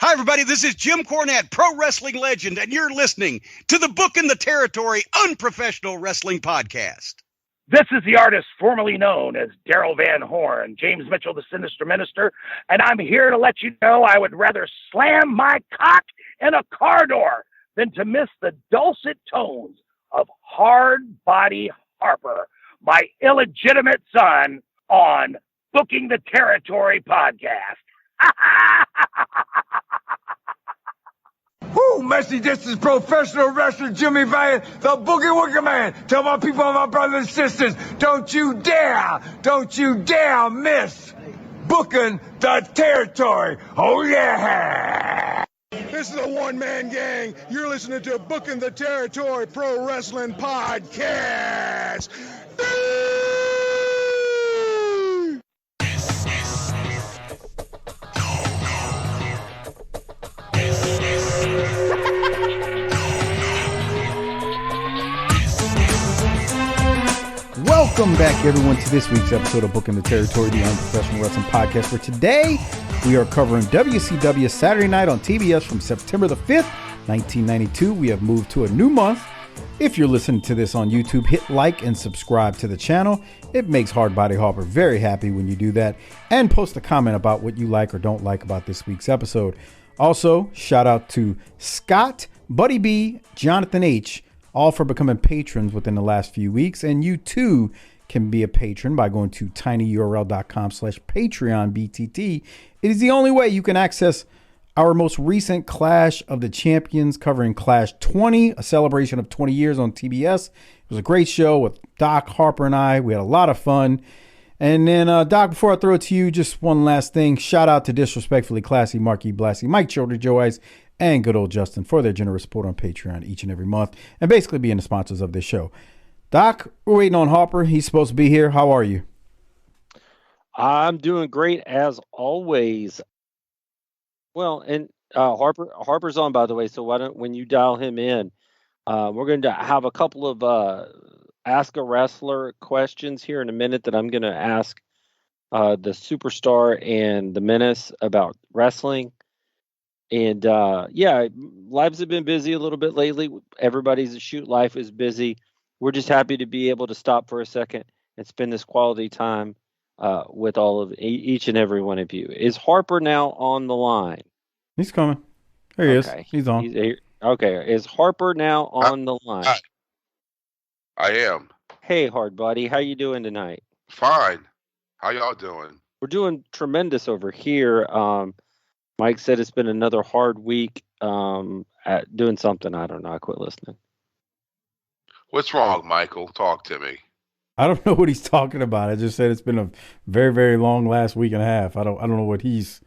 Hi, everybody. This is Jim Cornette, pro wrestling legend, and you're listening to the Book in the Territory Unprofessional Wrestling Podcast. This is the artist formerly known as Daryl Van Horn, James Mitchell, the Sinister Minister, and I'm here to let you know I would rather slam my cock in a car door than to miss the dulcet tones of Hard Body Harper, my illegitimate son, on Booking the Territory podcast. Woo, Messi, this is professional wrestler Jimmy Valiant, the Boogie Woogie Man. Tell my people and my brothers and sisters, don't you dare miss Booking the Territory. Oh, yeah. This is a one-man gang. You're listening to Booking the Territory Pro Wrestling Podcast. Welcome back, everyone, to this week's episode of Booking the Territory, the Unprofessional Wrestling Podcast. For today, we are covering WCW Saturday Night on TBS from September the 5th, 1992. We have moved to a new month. If you're listening to this on YouTube, hit like and subscribe to the channel. It makes Hard Body Harper very happy when you do that. And post a comment about what you like or don't like about this week's episode. Also, shout out to Scott, Buddy B, Jonathan H., all for becoming patrons within the last few weeks. And you too can be a patron by going to tinyurl.com/PatreonBTT. It is the only way you can access our most recent Clash of the Champions covering Clash 20, a celebration of 20 years on TBS. It was a great show with Doc, Harper, and I. We had a lot of fun. And then, Doc, before I throw it to you, just one last thing. Shout out to Disrespectfully Classy, Marky Blassie, Mike Children, Joe Ice, and good old Justin for their generous support on Patreon each and every month and basically being the sponsors of this show. Doc, we're waiting on Harper. He's supposed to be here. How are you? I'm doing great as always. Well, and Harper's on, by the way, so why don't, when you dial him in, we're going to have a couple of Ask a Wrestler questions here in a minute that I'm going to ask the Superstar and the Menace about wrestling. And yeah, lives have been busy a little bit lately. Everybody's shoot life is busy. We're just happy to be able to stop for a second and spend this quality time with all of each and every one of you. Is Harper now on the line? He's coming. There he is. He's on. Okay. Is Harper now on the line? I am. Hey, Hard Buddy. How you doing tonight? Fine. How y'all doing? We're doing tremendous over here. Mike said it's been another hard week at doing something. I don't know. I quit listening. What's wrong, Michael? Talk to me. I don't know what he's talking about. I just said it's been a very, very long last week and a half. I don't know what he's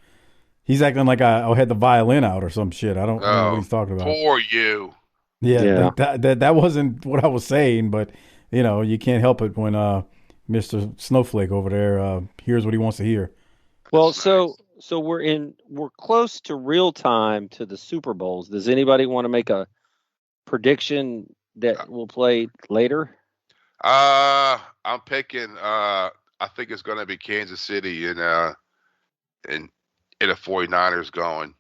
acting like I had the violin out or some shit. I don't know what he's talking about. Poor you. Yeah. That wasn't what I was saying, but you know, you can't help it when Mr. Snowflake over there hears what he wants to hear. Well, so we're close to real time to the Super Bowls. Does anybody want to make a prediction that will play later? I'm picking. I think it's going to be Kansas City and the 49ers going.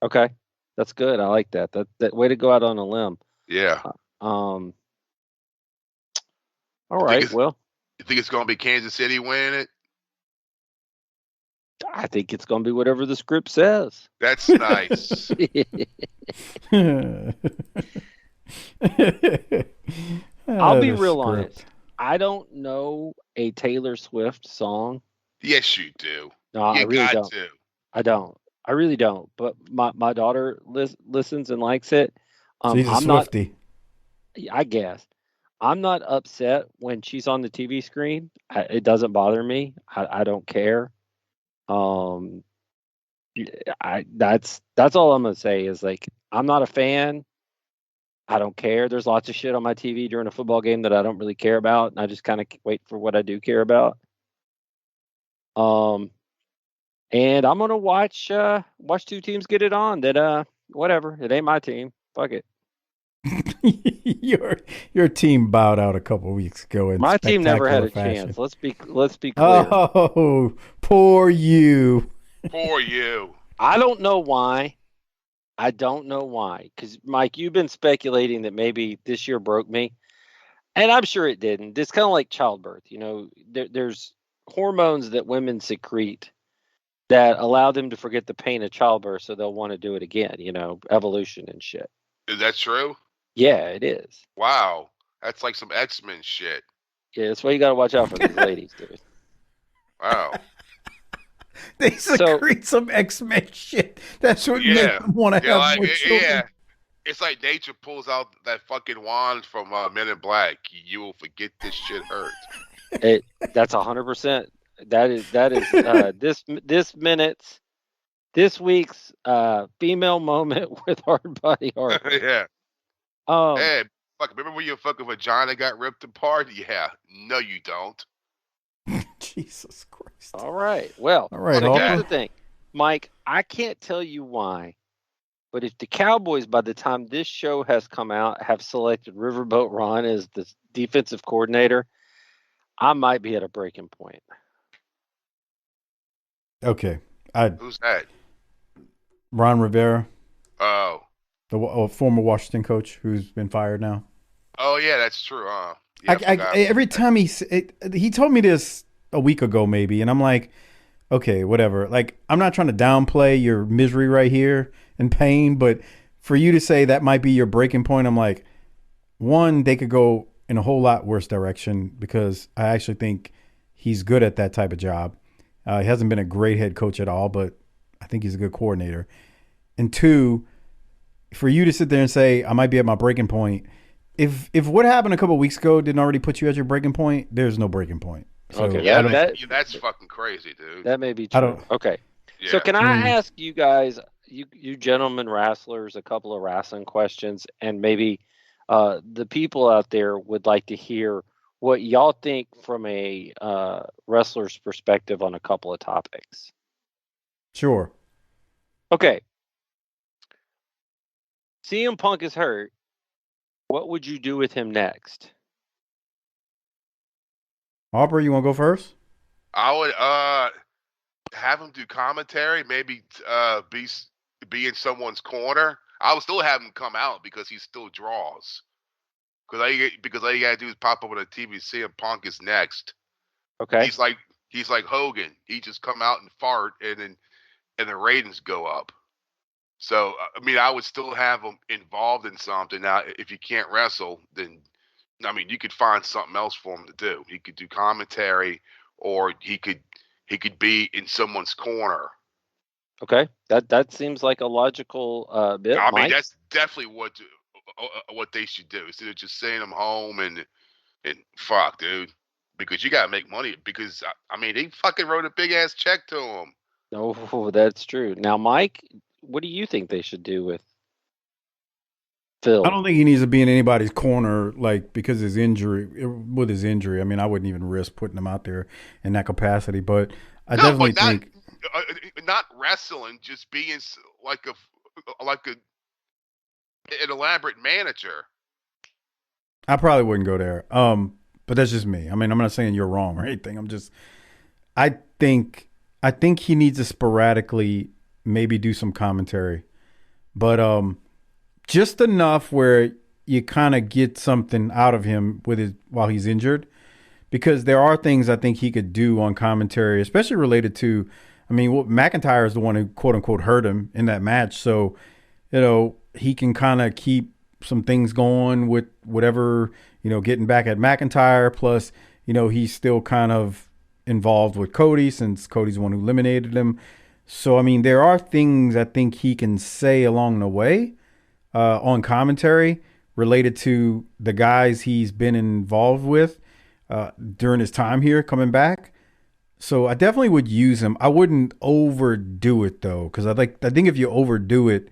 Okay, that's good. I like that. That way to go out on a limb. Yeah. All right. Well, you think it's going to be Kansas City winning it? I think it's going to be whatever the script says. That's nice. I'll be real honest. I don't know a Taylor Swift song. Yes, you do. No, you I really don't. I don't. I really don't. But my daughter listens and likes it. She's a Swiftie. I guess. I'm not upset when she's on the TV screen. It doesn't bother me. I don't care. That's all I'm gonna say is, like, I'm not a fan. I don't care. There's lots of shit on my TV during a football game that I don't really care about, and I just kind of wait for what I do care about. And I'm gonna watch two teams get it on. That whatever. It ain't my team. Fuck it. Your team bowed out a couple weeks ago. My team never had a chance. Let's be clear. Oh, poor you. Poor you. I don't know why. I don't know why. Because, Mike, you've been speculating that maybe this year broke me. And I'm sure it didn't. It's kind of like childbirth. There's hormones that women secrete that allow them to forget the pain of childbirth so they'll want to do it again, evolution and shit. Is that true? Yeah, it is. Wow. That's like some X-Men shit. Yeah, that's why you got to watch out for these ladies, dude. Wow. They secrete some X-Men shit. That's what makes them want to have more children. Yeah. It's like nature pulls out that fucking wand from Men in Black. You will forget this shit hurt. That's 100%. That is this week's female moment with Hard Body Harper. Yeah. Hey, fuck! Remember when your fucking vagina got ripped apart? Yeah. No, you don't. Jesus Christ. All right. Well, so here's the thing, Mike. I can't tell you why, but if the Cowboys, by the time this show has come out, have selected Riverboat Ron as the defensive coordinator, I might be at a breaking point. Okay. Who's that? Ron Rivera. Oh. The former Washington coach who's been fired now. Oh, yeah, that's true. Yeah, every time he told me this a week ago maybe, and I'm like, okay, whatever. Like, I'm not trying to downplay your misery right here and pain, but for you to say that might be your breaking point, I'm like, one, they could go in a whole lot worse direction because I actually think he's good at that type of job. He hasn't been a great head coach at all, but I think he's a good coordinator. And two, for you to sit there and say, I might be at my breaking point, if what happened a couple of weeks ago didn't already put you at your breaking point, there's no breaking point. So, okay, that's fucking crazy, dude. That may be true. Okay. Yeah. So can I ask you guys, you gentlemen wrestlers, a couple of wrestling questions, and maybe the people out there would like to hear what y'all think from a wrestler's perspective on a couple of topics. Sure. Okay. CM Punk is hurt. What would you do with him next? Harper, you want to go first? I would have him do commentary, maybe be in someone's corner. I would still have him come out because he still draws. Because all you gotta do is pop up on a TV. CM Punk is next. Okay. He's like Hogan. He just come out and fart, and the ratings go up. So I mean, I would still have him involved in something. Now, if you can't wrestle, then I mean, you could find something else for him to do. He could do commentary, or he could be in someone's corner. Okay, that seems like a logical bit. I mean, Mike? that's definitely what they should do instead of just sending him home and fuck, dude. Because you gotta make money. Because I mean, he fucking wrote a big ass check to him. Oh, that's true. Now, Mike, what do you think they should do with Phil? I don't think he needs to be in anybody's corner, like with his injury. I mean, I wouldn't even risk putting him out there in that capacity. But I definitely think not wrestling, just being like an elaborate manager. I probably wouldn't go there. But that's just me. I mean, I'm not saying you're wrong or anything. I think he needs to sporadically maybe do some commentary, but just enough where you kind of get something out of him while he's injured, because there are things I think he could do on commentary, especially related to, I mean, McIntyre is the one who quote unquote hurt him in that match. So, he can kind of keep some things going with whatever, getting back at McIntyre. Plus, he's still kind of involved with Cody since Cody's the one who eliminated him. So, I mean, there are things I think he can say along the way on commentary related to the guys he's been involved with during his time here coming back. So I definitely would use him. I wouldn't overdo it, though, because I think if you overdo it,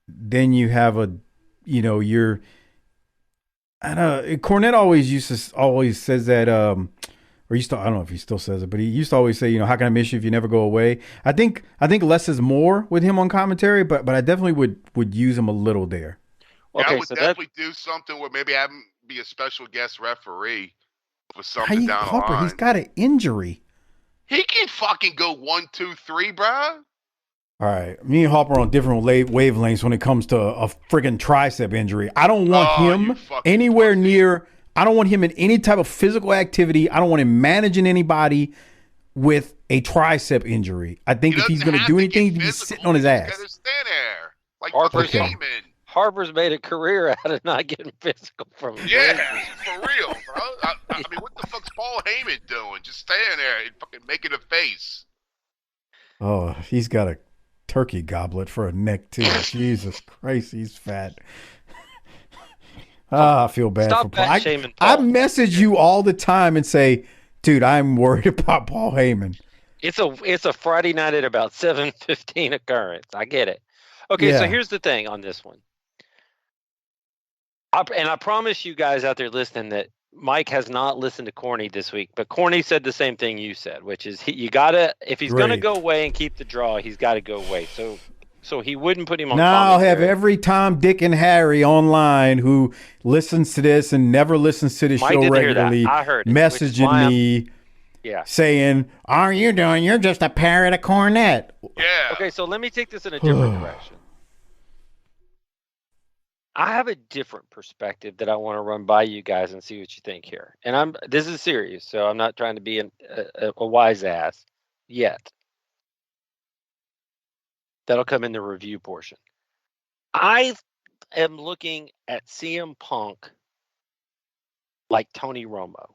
then you have Cornette always says that, or I don't know if he still says it, but he used to always say, how can I miss you if you never go away? I think less is more with him on commentary, but I definitely would use him a little there. Okay, I would definitely do something where maybe have him be a special guest referee for something down the line. He's got an injury. He can fucking go 1, 2, 3, bro. All right, me and Harper are on different wavelengths when it comes to a friggin' tricep injury. I don't want him anywhere near. I don't want him in any type of physical activity. I don't want him managing anybody with a tricep injury. I think if he's going to do anything, he's going to be sitting on his ass. He's got to stand there. Like Harper's made a career out of not getting physical from him. Yeah, for real, bro. I mean, what the fuck's Paul Heyman doing? Just standing there and fucking making a face. Oh, he's got a turkey goblet for a neck too. Jesus Christ, he's fat. I feel bad for Paul. I message you all the time and say, dude, I'm worried about Paul Heyman. It's a Friday night at about 7:15 occurrence. I get it. Okay, So here's the thing on this one. I promise you guys out there listening that Mike has not listened to Corny this week, but Corny said the same thing you said, which is if he's going to go away and keep the draw, he's got to go away. So he wouldn't put him on. Now I'll have every Tom, Dick, and Harry online who listens to this and never listens to the show regularly messaging me saying, "All you're doing, you're just a parrot of Cornette." Yeah. Okay, so let me take this in a different direction. I have a different perspective that I want to run by you guys and see what you think here. And this is serious, so I'm not trying to be a wise ass yet. That'll come in the review portion. I am looking at CM Punk like Tony Romo.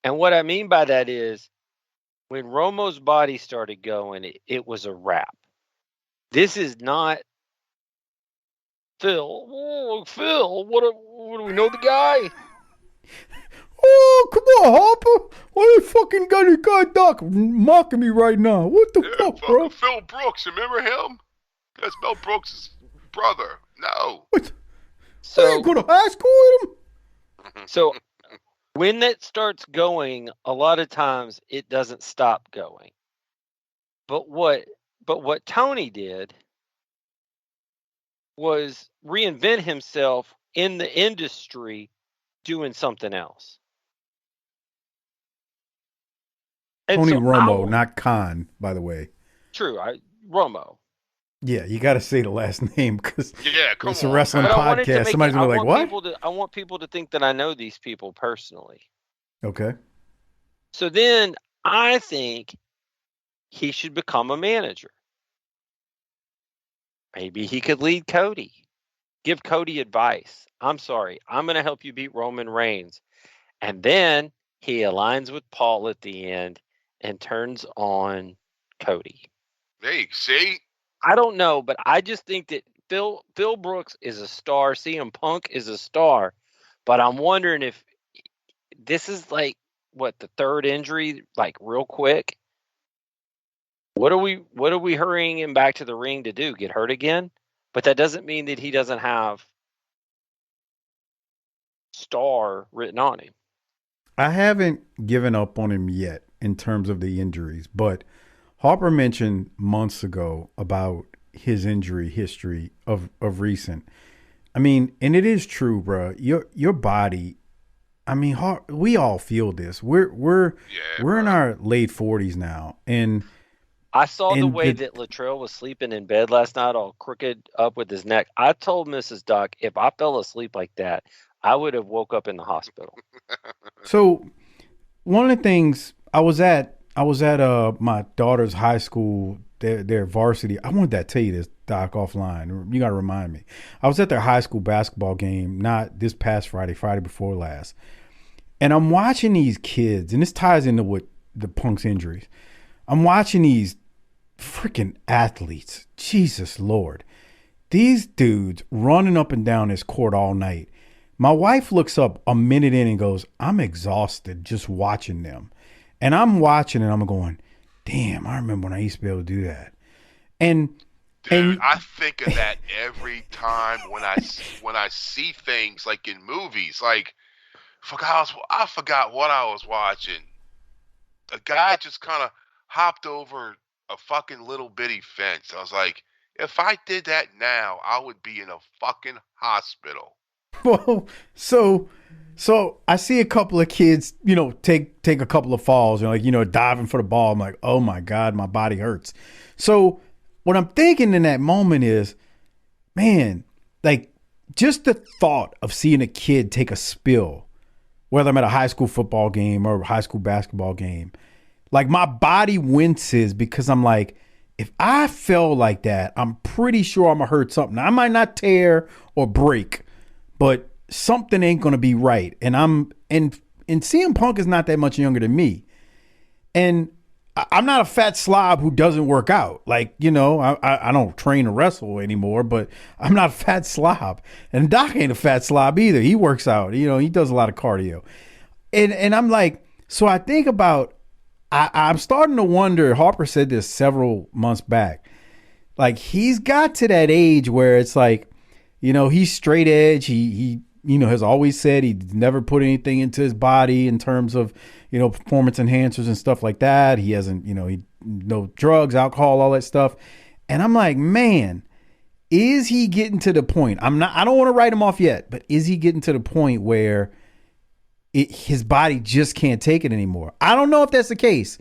And what I mean by that is when Romo's body started going, it was a wrap. This is not Phil. Oh, Phil, what do we know the guy? Oh, come on, Harper. Why you fucking got a guy Doc mocking me right now? What the fuck, bro? Phil Brooks, remember him? That's Mel Brooks' brother. No. What? So, I ain't go to high school with him? So when that starts going, a lot of times it doesn't stop going. But what Tony did was reinvent himself in the industry doing something else. And Tony Romo, not Khan, by the way. True, Romo. Yeah, you got to say the last name because it's a on. wrestling podcast. Somebody's going to be like, what? I want people to think that I know these people personally. Okay. So then I think he should become a manager. Maybe he could lead Cody. Give Cody advice. I'm sorry. I'm going to help you beat Roman Reigns. And then he aligns with Paul at the end and turns on Cody. Hey, see? I don't know, but I just think that Phil Brooks is a star. CM Punk is a star. But I'm wondering if this is like, the third injury, like real quick? What are we hurrying him back to the ring to do? Get hurt again? But that doesn't mean that he doesn't have star written on him. I haven't given up on him yet in terms of the injuries, but Harper mentioned months ago about his injury history of recent. I mean, and it is true, bro. Your body. I mean, we all feel this. We're in our late 40s now, and I saw the way that Latrell was sleeping in bed last night, all crooked up with his neck. I told Mrs. Doc if I fell asleep like that, I would have woke up in the hospital. So, one of the things I was at my daughter's high school, their varsity. I wanted to tell you this, Doc, offline. You got to remind me. I was at their high school basketball game, not this past Friday before last. And I'm watching these kids, and this ties into what the Punk's injuries. I'm watching these freaking athletes. Jesus Lord. These dudes running up and down this court all night. My wife looks up a minute in and goes, I'm exhausted just watching them. And I'm watching and I'm going, damn, I remember when I used to be able to do that. Dude, I think of that every time when I see things like in movies. Like, I forgot what I was watching. A guy just kind of hopped over a fucking little bitty fence. I was like, if I did that now, I would be in a fucking hospital. Well, so So I see a couple of kids, take a couple of falls and diving for the ball. I'm like, oh my God, my body hurts. So what I'm thinking in that moment is, man, like just the thought of seeing a kid take a spill, whether I'm at a high school football game or a high school basketball game, like my body winces because I'm like, if I fell like that, I'm pretty sure I'm gonna hurt something. I might not tear or break, but something ain't gonna be right. And CM Punk is not that much younger than me. And I'm not a fat slob who doesn't work out. Like, I don't train to wrestle anymore, but I'm not a fat slob. And Doc ain't a fat slob either. He works out. He does a lot of cardio. And I'm like, so I think about, I'm starting to wonder, Harper said this several months back, like he's got to that age where it's like, he's straight edge. He has always said he's never put anything into his body in terms of, performance enhancers and stuff like that. He hasn't, no drugs, alcohol, all that stuff. And I'm like, man, is he getting to the point? I don't want to write him off yet, but is he getting to the point where his body just can't take it anymore? I don't know if that's the case,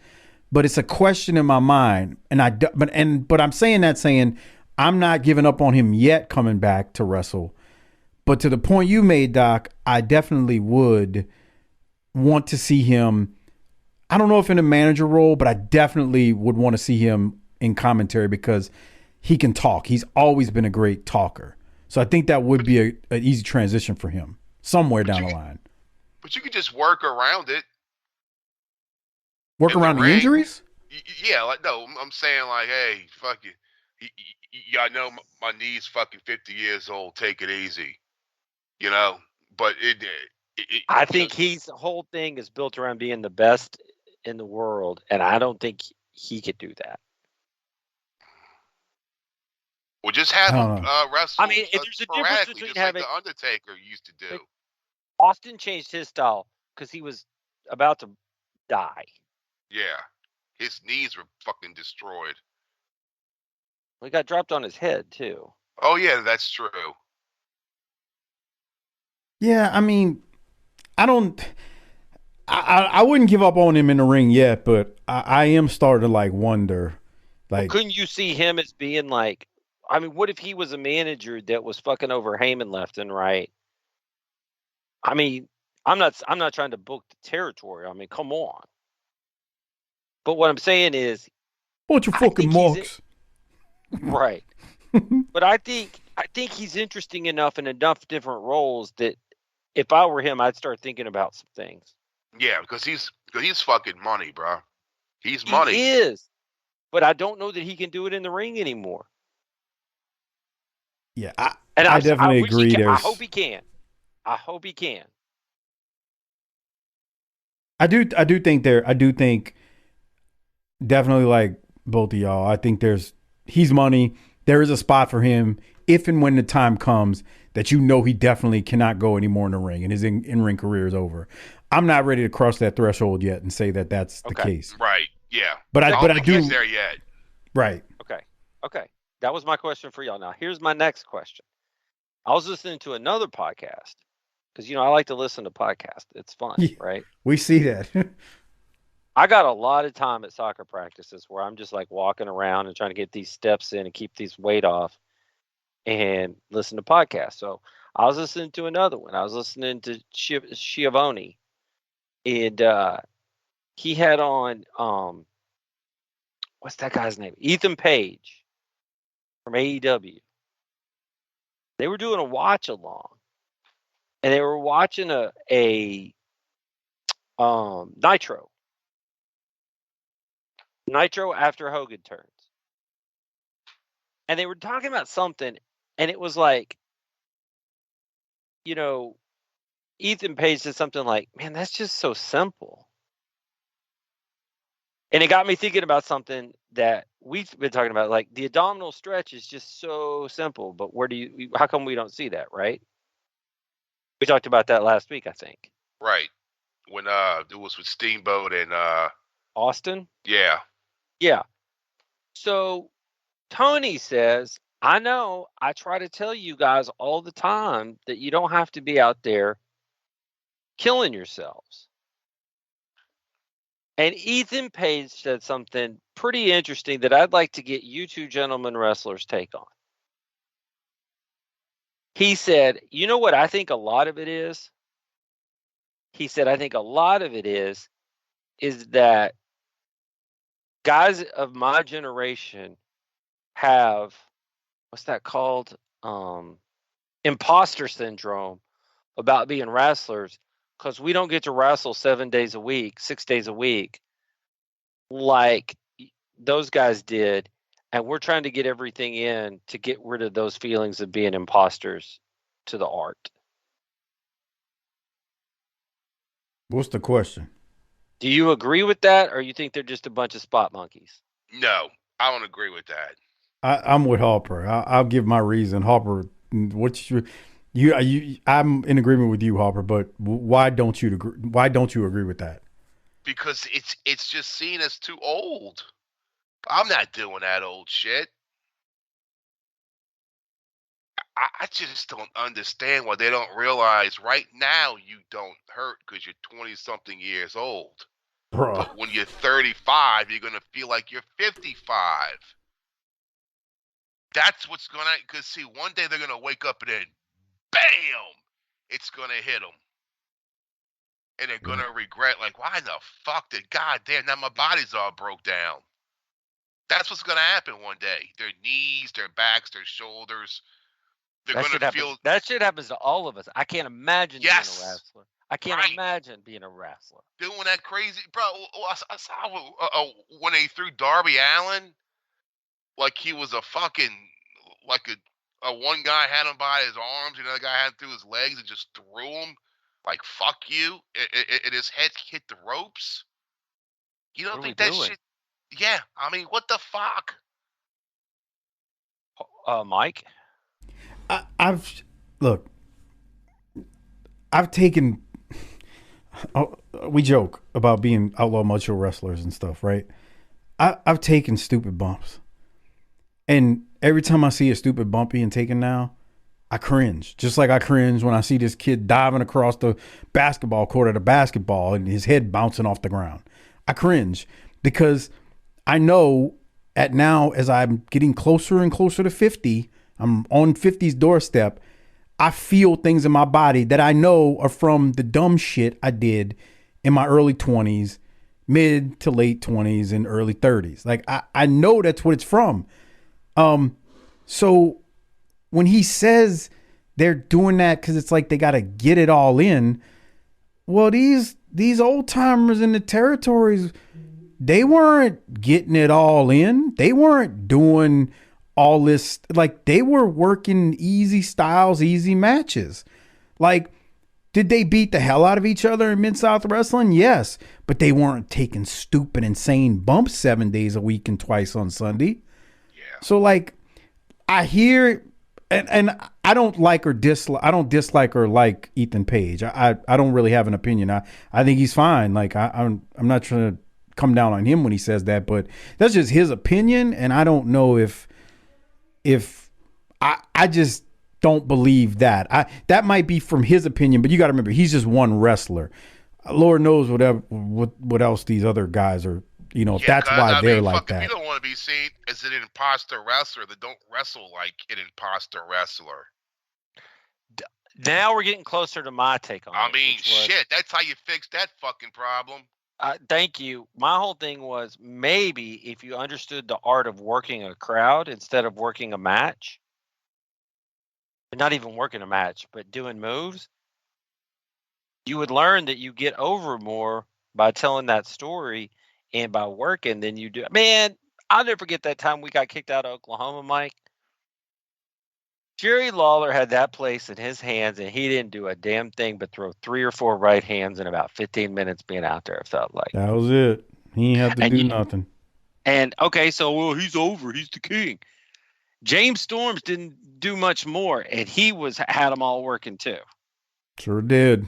but it's a question in my mind. But I'm saying I'm not giving up on him yet coming back to wrestle. But to the point you made, Doc, I definitely would want to see him. I don't know if in a manager role, but I definitely would want to see him in commentary because he can talk. He's always been a great talker. So I think that would be an easy transition for him somewhere down the line. But you could just work around it. Work around the injuries? Yeah, I'm saying like, hey, fuck it. I know my knee's fucking 50 years old. Take it easy. But I think his whole thing is built around being the best in the world, and I don't think he could do that. Well, just have him wrestle. I mean, if there's a difference between just having like the Undertaker used to do. Austin changed his style because he was about to die. Yeah, his knees were fucking destroyed. He got dropped on his head too. Oh yeah, that's true. Yeah, I mean, I wouldn't give up on him in the ring yet, but I am starting to wonder. Like, couldn't you see him as being like, I mean, what if he was a manager that was fucking over Heyman left and right? I mean, I'm not trying to book the territory. I mean, come on. But what I'm saying is, bunch of fucking marks. Right. But I think he's interesting enough in enough different roles that if I were him, I'd start thinking about some things. Yeah, because he's fucking money, bro. He's money. He is. But I don't know that he can do it in the ring anymore. Yeah, I definitely agree. I hope he can. I hope he can. I do think definitely like both of y'all. I think he's money. There is a spot for him if and when the time comes that he definitely cannot go anymore in the ring and his in-ring career is over. I'm not ready to cross that threshold yet and say that that's the case. Right. Yeah. But I do. He's there yet. Right. Okay. That was my question for y'all. Now here's my next question. I was listening to another podcast because I like to listen to podcasts. It's fun, right? We see that. I got a lot of time at soccer practices where I'm just like walking around and trying to get these steps in and keep these weight off and listen to podcasts. So I was listening to another one. I was listening to Schiavone, and he had on what's that guy's name? Ehtan Page from AEW. They were doing a watch along, and they were watching a Nitro after Hogan turns. And they were talking about something, and it was like, Ehtan Page said something like, man, that's just so simple. And it got me thinking about something that we've been talking about, like the abdominal stretch is just so simple, but how come we don't see that, right? We talked about that last week, I think. Right. When it was with Steamboat and Austin? Yeah. Yeah. So Tony says, I know I try to tell you guys all the time that you don't have to be out there killing yourselves. And Ehtan Page said something pretty interesting that I'd like to get you two gentlemen wrestlers' take on. He said, you know what I think a lot of it is? He said, I think a lot of it is that guys of my generation have, what's that called? Imposter syndrome about being wrestlers, because we don't get to wrestle 7 days a week, 6 days a week, like those guys did. And we're trying to get everything in to get rid of those feelings of being imposters to the art. What's the question? Do you agree with that, or you think they're just a bunch of spot monkeys? No, I don't agree with that. I'm with Harper. I'll give my reason. Harper, I'm in agreement with you, Harper. But why don't you agree? Why don't you agree with that? Because it's just seen as too old. I'm not doing that old shit. I just don't understand why they don't realize right now you don't hurt because you're 20-something years old. Bruh. But when you're 35, you're going to feel like you're 55. That's what's going to, because see, one day they're going to wake up and then, bam, it's going to hit them. And they're going to regret, like, why the fuck did, goddamn, now my body's all broke down. That's what's going to happen one day. Their knees, their backs, their shoulders. They're going to feel. That shit happens to all of us. I can't imagine being a wrestler. I can't imagine being a wrestler. Doing that crazy, bro. I saw when they threw Darby Allin, like he was a fucking, like a one guy had him by his arms, and another guy had him through his legs and just threw him, like fuck you, and his head hit the ropes. You don't think that shit? Yeah, I mean, what the fuck? Mike? I've taken. We joke about being outlaw macho wrestlers and stuff, right? I've taken stupid bumps, and every time I see a stupid bump being taken now, I cringe. Just like I cringe when I see this kid diving across the basketball court at a basketball and his head bouncing off the ground. I cringe because I know at now, as I'm getting closer and closer to 50, I'm on 50's doorstep, I feel things in my body that I know are from the dumb shit I did in my early 20s, mid to late 20s and early 30s. Like I know that's what it's from. So when he says they're doing that because it's like they got to get it all in, well, these old timers in the territories, they weren't getting it all in. They weren't doing all this, like they were working easy styles, easy matches. Like, did they beat the hell out of each other in Mid-South Wrestling? Yes, but they weren't taking stupid, insane bumps 7 days a week and twice on Sunday. Yeah. So like, I hear, and I don't like or dislike. I don't dislike or like Ehtan Page. I don't really have an opinion. I think he's fine. Like I'm not trying to come down on him when he says that, but that's just his opinion, and I don't know if I just don't believe that. That might be from his opinion, but you got to remember he's just one wrestler. Lord knows what else these other guys are. You know, if that's why they're like that. You don't want to be seen as an imposter wrestler that don't wrestle like an imposter wrestler. Now we're getting closer to my take on it. I mean, shit, that's how you fix that fucking problem. Thank you. My whole thing was maybe if you understood the art of working a crowd instead of working a match, not even working a match, but doing moves, you would learn that you get over more by telling that story and by working than you do. Man, I'll never forget that time we got kicked out of Oklahoma, Mike. Jerry Lawler had that place in his hands, and he didn't do a damn thing but throw 3 or 4 right hands in about 15 minutes being out there, it felt like. That was it. He didn't have to do nothing. And, okay, so, well, he's over. He's the king. James Storms didn't do much more, and he had them all working too. Sure did.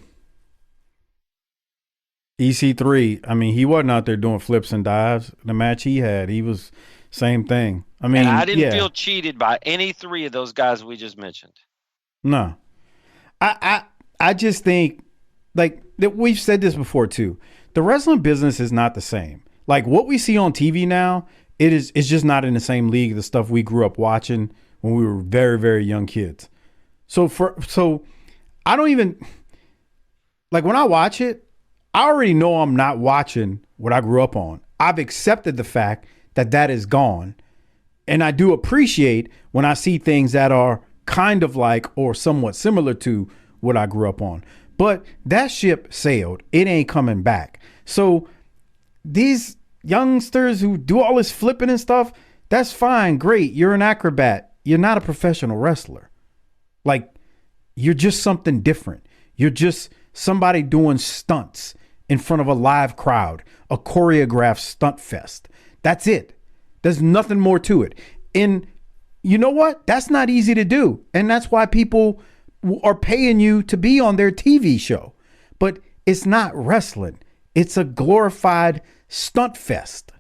EC3, I mean, he wasn't out there doing flips and dives. The match he had, he was same thing. I mean, and I didn't feel cheated by any 3 of those guys we just mentioned. No. I just think, like, that we've said this before too. The wrestling business is not the same. Like what we see on TV now, it's just not in the same league. The stuff we grew up watching when we were very, very young kids. So I don't even like when I watch it, I already know I'm not watching what I grew up on. I've accepted the fact that is gone. And I do appreciate when I see things that are kind of like or somewhat similar to what I grew up on. But that ship sailed. It ain't coming back. So these youngsters who do all this flipping and stuff, that's fine. Great. You're an acrobat. You're not a professional wrestler. Like, you're just something different. You're just somebody doing stunts in front of a live crowd, a choreographed stunt fest. That's it. There's nothing more to it. And you know what? That's not easy to do. And that's why people are paying you to be on their TV show. But it's not wrestling. It's a glorified stunt fest.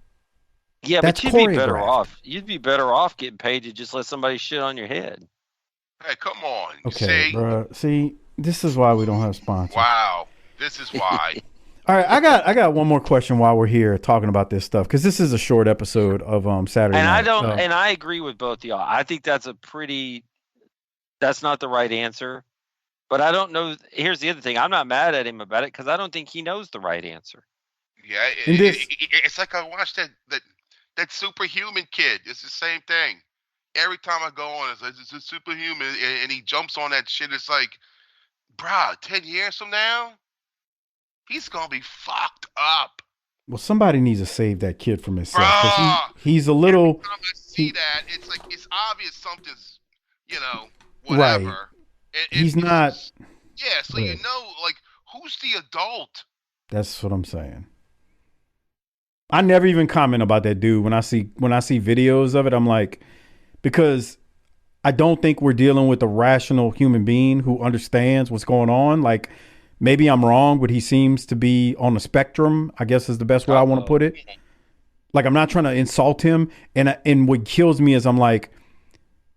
Yeah, that's but you'd be better off. You'd be better off getting paid to just let somebody shit on your head. Hey, come on. Okay, bro. See, this is why we don't have sponsors. Wow. This is why. All right, I got one more question while we're here talking about this stuff, because this is a short episode of Saturday Night. And I agree with both of y'all. I think that's not the right answer. But I don't know. Here's the other thing. I'm not mad at him about it because I don't think he knows the right answer. Yeah, it's like I watched that Superhuman kid. It's the same thing. Every time I go on, it's a Superhuman, and he jumps on that shit. It's like, bruh, 10 years from now, he's gonna be fucked up. Well, somebody needs to save that kid from himself. He's a little. Every time I see that, it's like it's obvious something's, whatever. Right. He's not. Yeah, so you know, like, who's the adult? That's what I'm saying. I never even comment about that dude when I see videos of it. I'm like, because I don't think we're dealing with a rational human being who understands what's going on. Like, maybe I'm wrong, but he seems to be on the spectrum, I guess is the best way I want to put it. Like, I'm not trying to insult him. And what kills me is I'm like,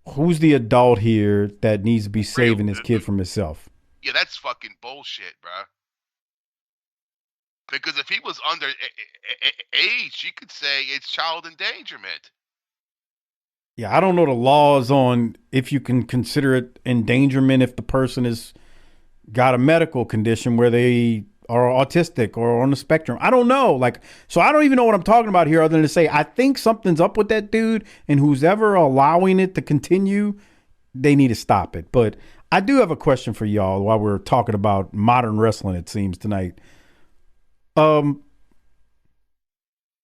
who's the adult here that needs to be saving this kid from himself? Yeah, that's fucking bullshit, bro. Because if he was under age, you could say it's child endangerment. Yeah, I don't know the laws on if you can consider it endangerment if the person has got a medical condition where they are autistic or on the spectrum. I don't know. Like, so I don't even know what I'm talking about here other than to say I think something's up with that dude, and who's ever allowing it to continue, they need to stop it. But I do have a question for y'all while we're talking about modern wrestling, it seems, tonight.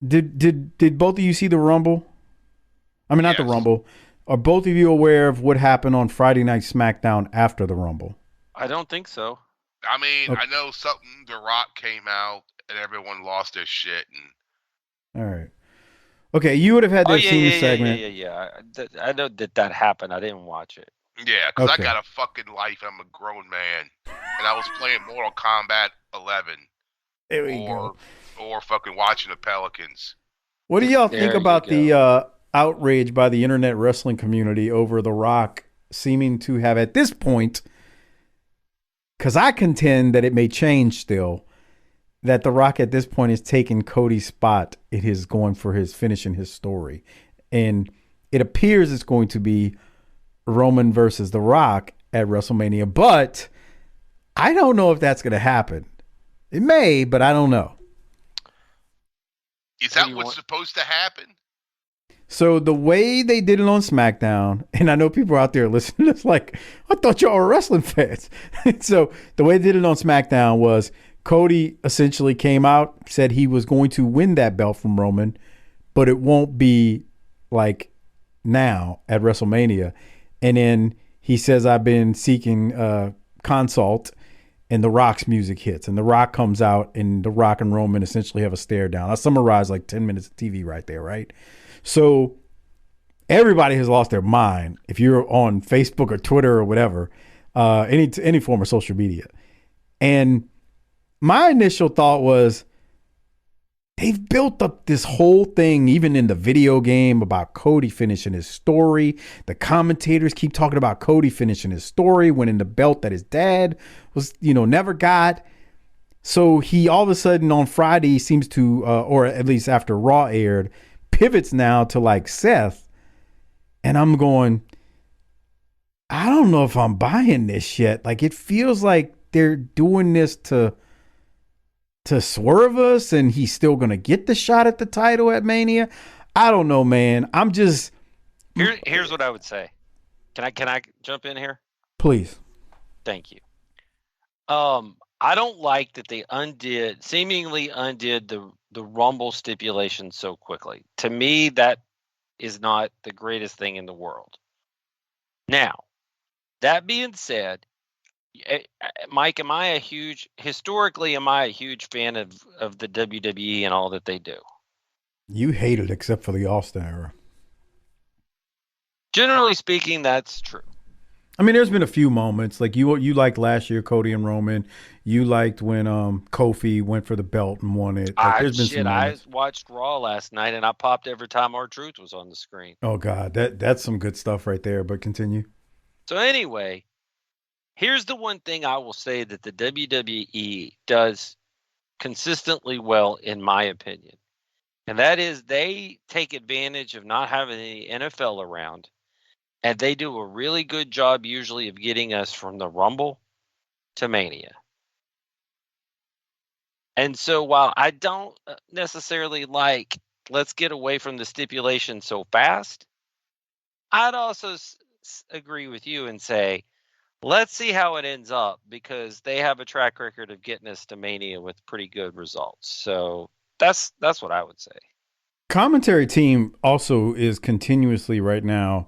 Did both of you see the Rumble? I mean, not the Rumble. Are both of you aware of what happened on Friday Night SmackDown after the Rumble? I don't think so. I mean, okay. I know something. The Rock came out and everyone lost their shit. All right. Okay, you would have had that seen segment. Yeah. I know that happened. I didn't watch it. Yeah, because I got a fucking life. I'm a grown man, and I was playing Mortal Kombat 11. There we go. Or fucking watching the Pelicans. What do y'all think about the outrage by the internet wrestling community over The Rock seeming to have, at this point, because I contend that it may change still, that The Rock at this point is taking Cody's spot in his going for his finishing his story. And it appears it's going to be Roman versus The Rock at WrestleMania, but I don't know if that's going to happen. It may, but I don't know. Is that what's supposed to happen? So the way they did it on SmackDown, and I know people out there listening, it's like, I thought y'all were wrestling fans. So the way they did it on SmackDown was Cody essentially came out, said he was going to win that belt from Roman, but it won't be like now at WrestleMania. And then he says, I've been seeking consult, and The Rock's music hits, and The Rock comes out, and The Rock and Roman essentially have a stare down. I summarized like 10 minutes of TV right there, right? So everybody has lost their mind if you're on Facebook or Twitter or whatever, any form of social media. And my initial thought was, they've built up this whole thing, even in the video game, about Cody finishing his story. The commentators keep talking about Cody finishing his story, winning the belt that his dad was, never got. So he all of a sudden on Friday seems to, or at least after Raw aired, pivots now to like Seth. And I'm going, I don't know if I'm buying this yet. Like, it feels like they're doing this to swerve us, and he's still going to get the shot at the title at Mania. I don't know, man. I'm just. Here's what I would say. Can I jump in here? Please. Thank you. I don't like that they seemingly undid the Rumble stipulation so quickly. To me, that is not the greatest thing in the world. Now, that being said, Mike, am I a huge fan of the WWE and all that they do? You hate it except for the Austin era. Generally speaking, that's true. I mean, there's been a few moments. Like you liked last year, Cody and Roman. You liked when Kofi went for the belt and won it. Like, there's been some moments. I watched Raw last night and I popped every time R-Truth was on the screen. Oh God, that's some good stuff right there. But continue. So anyway, here's the one thing I will say that the WWE does consistently well, in my opinion, and that is they take advantage of not having any NFL around. And they do a really good job usually of getting us from the Rumble to Mania. And so while I don't necessarily like, let's get away from the stipulation so fast, I'd also agree with you and say, let's see how it ends up, because they have a track record of getting us to Mania with pretty good results. So that's what I would say. Commentary team also is continuously right now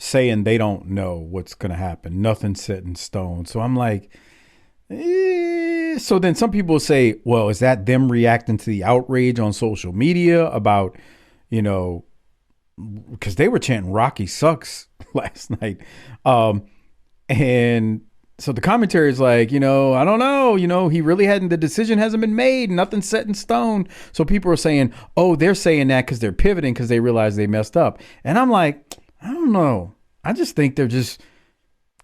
saying they don't know what's going to happen. Nothing's set in stone. So I'm like, So then some people say, well, is that them reacting to the outrage on social media about, because they were chanting Rocky sucks last night. And so the commentary is like, I don't know, he really the decision hasn't been made. Nothing's set in stone. So people are saying, oh, they're saying that because they're pivoting because they realize they messed up. And I'm like, I don't know. I just think they're just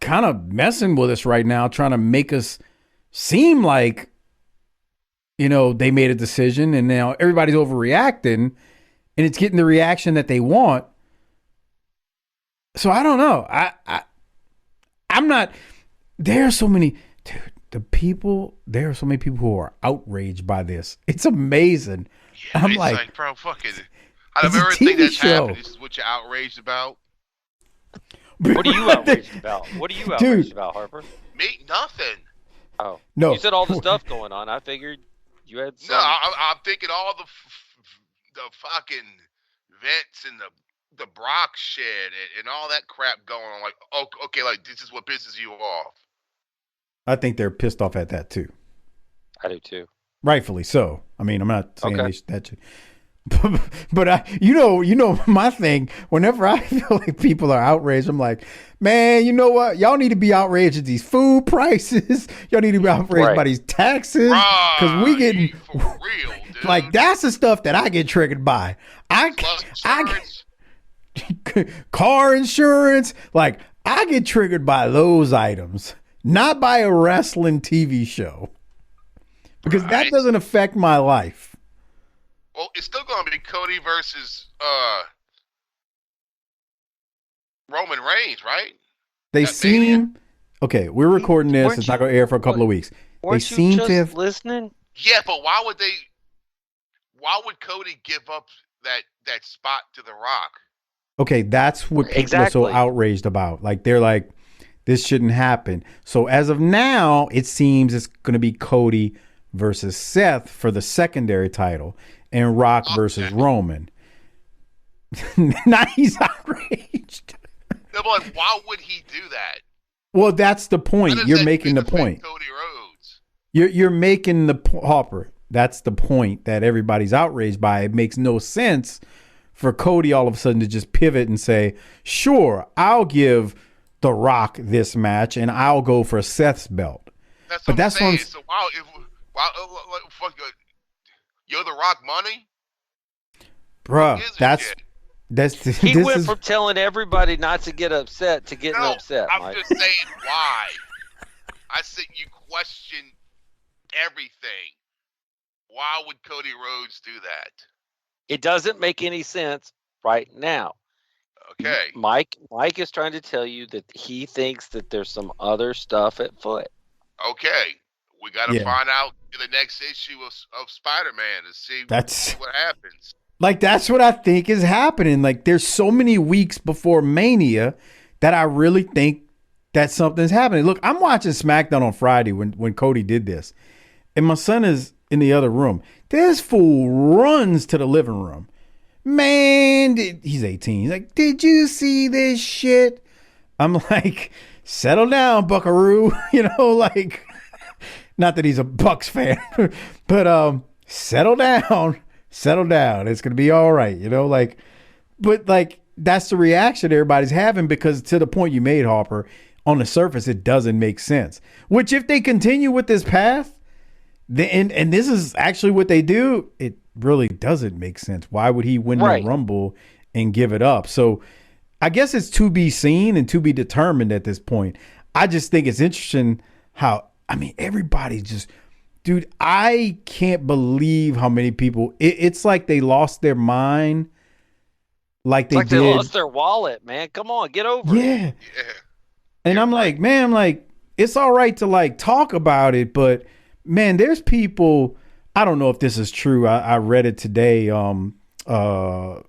kind of messing with us right now, trying to make us seem like, they made a decision and now everybody's overreacting and it's getting the reaction that they want. So I don't know. I'm not, there are so many, there are so many people who are outraged by this. It's amazing. Yeah, I'm like, bro, fucking, out of everything that's happened, this is what you're outraged about? What are you outraged about? What are you outraged about, Harper? Me? Nothing. Oh. No. You said all the stuff going on. I figured you had some. No, I'm thinking all the fucking vents and the Brock shit and all that crap going on. Like, oh, okay, like, this is what pisses you off. I think they're pissed off at that, too. I do, too. Rightfully so. I mean, I'm not saying that should. But my thing, whenever I feel like people are outraged, I'm like, man, you know what? Y'all need to be outraged at these food prices. Y'all need to be outraged by these taxes. Because we getting, for real, dude. Like, that's the stuff that I get triggered by. Car insurance. Like, I get triggered by those items, not by a wrestling TV show. Because that doesn't affect my life. Well, it's still going to be Cody versus Roman Reigns, right? They seem okay. We're recording this. It's not going to air for a couple of weeks. They seem to have listening. Yeah, but why would Cody give up that spot to The Rock? Okay, that's what people are so outraged about. Like, they're like, this shouldn't happen. So as of now, it seems it's going to be Cody versus Seth for the secondary title. And Rock versus Roman. Now he's outraged. No, but like, why would he do that? Well, that's the point. You're making the point. Cody Rhodes. You're making the Harper. That's the point that everybody's outraged by. It makes no sense for Cody all of a sudden to just pivot and say, "Sure, I'll give The Rock this match, and I'll go for Seth's belt." That's what I'm saying. So you're The Rock money? Bruh, he went from telling everybody not to get upset to getting upset. I'm Mike. just saying why. I said you question everything. Why would Cody Rhodes do that? It doesn't make any sense right now. Okay. Mike is trying to tell you that he thinks that there's some other stuff at foot. Okay. We got to find out in the next issue of Spider-Man to see what happens. Like, that's what I think is happening. Like, there's so many weeks before Mania that I really think that something's happening. Look, I'm watching SmackDown on Friday when Cody did this, and my son is in the other room. This fool runs to the living room. Man, he's 18. He's like, did you see this shit? I'm like, settle down, buckaroo. Like, not that he's a Bucks fan, but settle down. Settle down. It's going to be all right, but that's the reaction everybody's having, because to the point you made, Harper, on the surface, it doesn't make sense. Which, if they continue with this path, and this is actually what they do, it really doesn't make sense. Why would he win the Rumble and give it up? So I guess it's to be seen and to be determined at this point. I just think it's interesting how, everybody just, dude, I can't believe how many people, it's like they lost their mind. Like they lost their wallet, man. Come on, get over it. Yeah. And I'm like, man, it's all right to talk about it, but man, there's people, I don't know if this is true. I read it today. The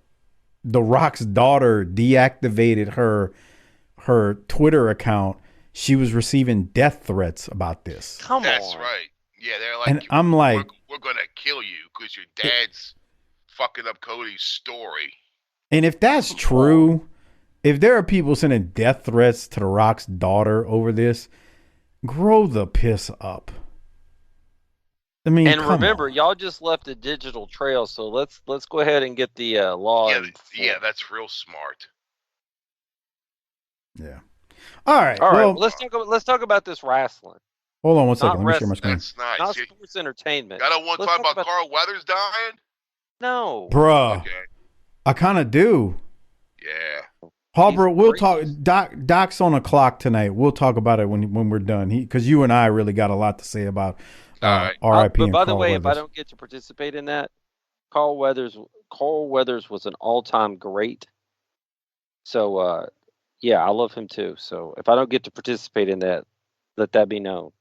Rock's daughter deactivated her Twitter account. She was receiving death threats about this. That's right. Yeah, they're like, and I'm like, we're gonna kill you because your dad's fucking up Cody's story. And if that's true, if there are people sending death threats to the Rock's daughter over this, grow the piss up. And remember, y'all just left a digital trail, so let's go ahead and get the law. Yeah, that's real smart. Yeah. All right. Well, let's talk about this wrestling. Hold on one second. Let me share my screen. That's nice. Not sports entertainment. I don't want to talk about Carl Weathers dying. No, bruh. Okay. I kind of do. Yeah. Harper, we'll talk. Doc's on a clock tonight. We'll talk about it when we're done. Because you and I really got a lot to say about R.I.P. But by the way, Weathers. if I don't get to participate in that, Carl Weathers was an all-time great. So, yeah, I love him too. So if I don't get to participate in that, let that be known.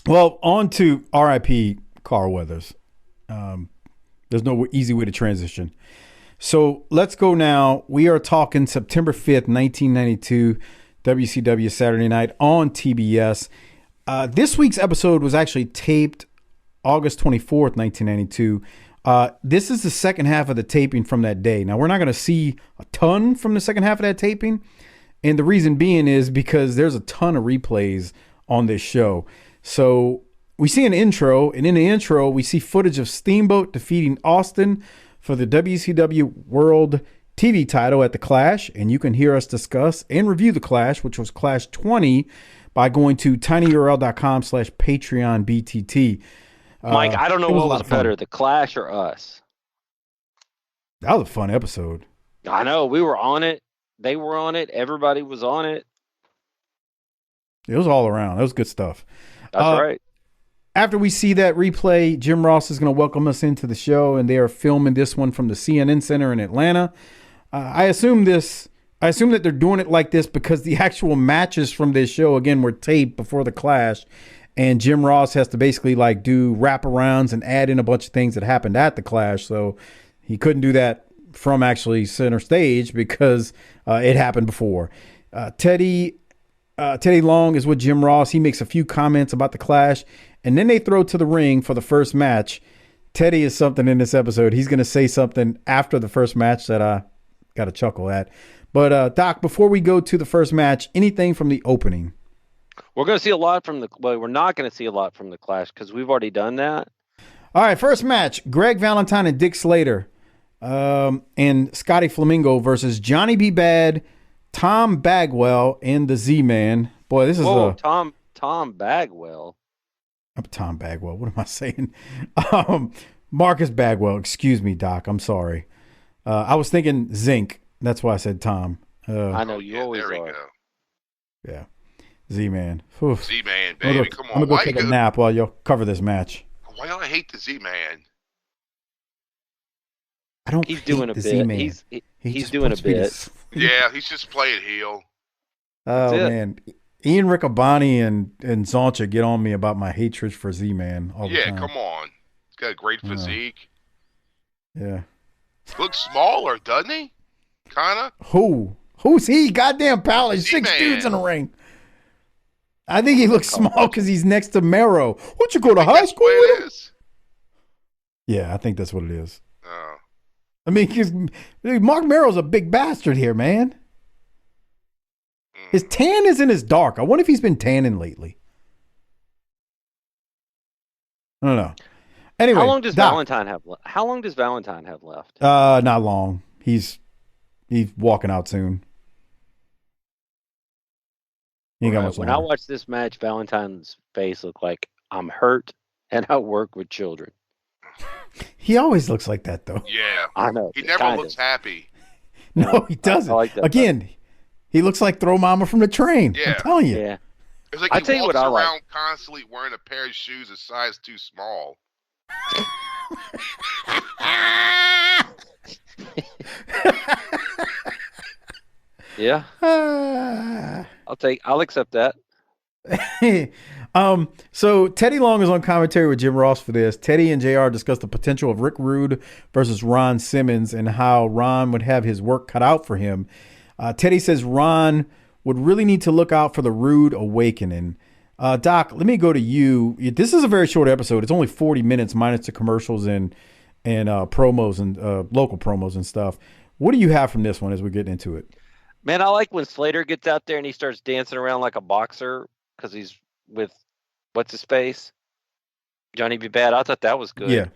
Well, on to R.I.P. Carl Weathers. There's no easy way to transition. So let's go now. We are talking September 5th, 1992, WCW Saturday Night on TBS. This week's episode was actually taped August 24th, 1992. This is the second half of the taping from that day. Now, we're not going to see a ton from the second half of that taping. And the reason being is because there's a ton of replays on this show. So we see an intro, and in the intro, we see footage of Steamboat defeating Austin for the WCW World TV title at the Clash. And you can hear us discuss and review the Clash, which was Clash 20, by going to tinyurl.com/PatreonBTT. Mike, I don't know what was better, the Clash or us. That was a fun episode. I know. We were on it. They were on it. Everybody was on it. It was all around. That was good stuff. That's right. After we see that replay, Jim Ross is going to welcome us into the show, and they are filming this one from the CNN Center in Atlanta. I assume that they're doing it like this because the actual matches from this show, again, were taped before the Clash, and Jim Ross has to basically do wraparounds and add in a bunch of things that happened at the Clash. So he couldn't do that from actually center stage because it happened before. Teddy Long is with Jim Ross. He makes a few comments about the Clash, and then they throw to the ring for the first match. Teddy is something in this episode. He's going to say something after the first match that I got a chuckle at. But Doc, before we go to the first match, anything from the opening? We're going to see a lot from we're not going to see a lot from the Clash because we've already done that. All right, first match, Greg Valentine and Dick Slater and Scotty Flamingo versus Johnny B. Bad, Tom Bagwell, and the Z-Man. Boy, this is Tom Bagwell. Tom Bagwell. What am I saying? Marcus Bagwell. Excuse me, Doc. I'm sorry. I was thinking Zinc. That's why I said Tom. I know you always are. Go. Yeah. Z-Man. Z-Man, baby, come on. I'm going to go take a nap while you cover this match. Why do I hate the Z-Man? I don't He's hate doing a the bit. Z-Man. He's doing a bit. Yeah, he's just playing heel. Oh, man. Ian Riccaboni and Zoncha get on me about my hatred for Z-Man all the time. Yeah, come on. He's got a great physique. Yeah. Looks smaller, doesn't he? Kinda. Who's he? Goddamn pal. There's 6 dudes in the ring. I think he looks small because he's next to Mero. What'd you go to high school with him? Yeah, I think that's what it is. Oh. I mean, 'cause Mark Merrill's a big bastard here, man. His tan isn't as dark. I wonder if he's been tanning lately. I don't know. Anyway, how long does Valentine have left? Not long. He's walking out soon. He ain't got much When longer. I watched this match, Valentine's face looked like I'm hurt and I work with children. He always looks like that, though. Yeah. I know. He never looks happy. No, he doesn't. I like that. Again, he looks like Throw Mama from the Train. Yeah. I'm telling you. Yeah. It's like he walks around constantly wearing a pair of shoes a size too small. Yeah. I'll accept that. So Teddy Long is on commentary with Jim Ross for this. Teddy and JR discuss the potential of Rick Rude versus Ron Simmons and how Ron would have his work cut out for him. Teddy says Ron would really need to look out for the Rude awakening. Doc, let me go to you. This is a very short episode. It's only 40 minutes minus the commercials and promos and local promos and stuff. What do you have from this one as we get into it? Man, I like when Slater gets out there and he starts dancing around like a boxer because he's with what's his face, Johnny B. Bad. I thought that was good. Yeah.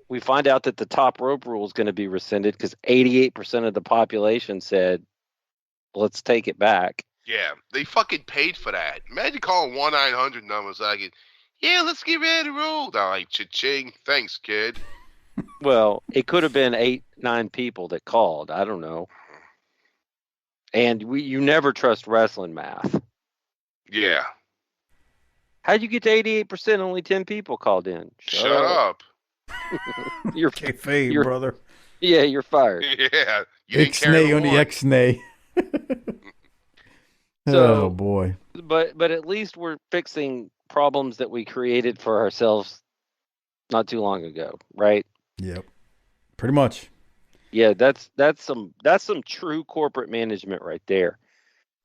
We find out that the top rope rule is going to be rescinded because 88% of the population said, "Let's take it back." Yeah, they fucking paid for that. Imagine calling 1-900 numbers like, "Yeah, let's get rid of the rule." They're like, "Cha-ching, thanks, kid." Well, it could have been 8-9 people that called. I don't know. And you never trust wrestling math. Yeah. How'd you get to 88%? Only 10 people called in. Shut up. You're kayfabe, brother. Yeah, you're fired. Yeah. Ixnay on the Ixnay. Oh boy. But at least we're fixing problems that we created for ourselves not too long ago, right? Yep. Pretty much. Yeah, that's some true corporate management right there.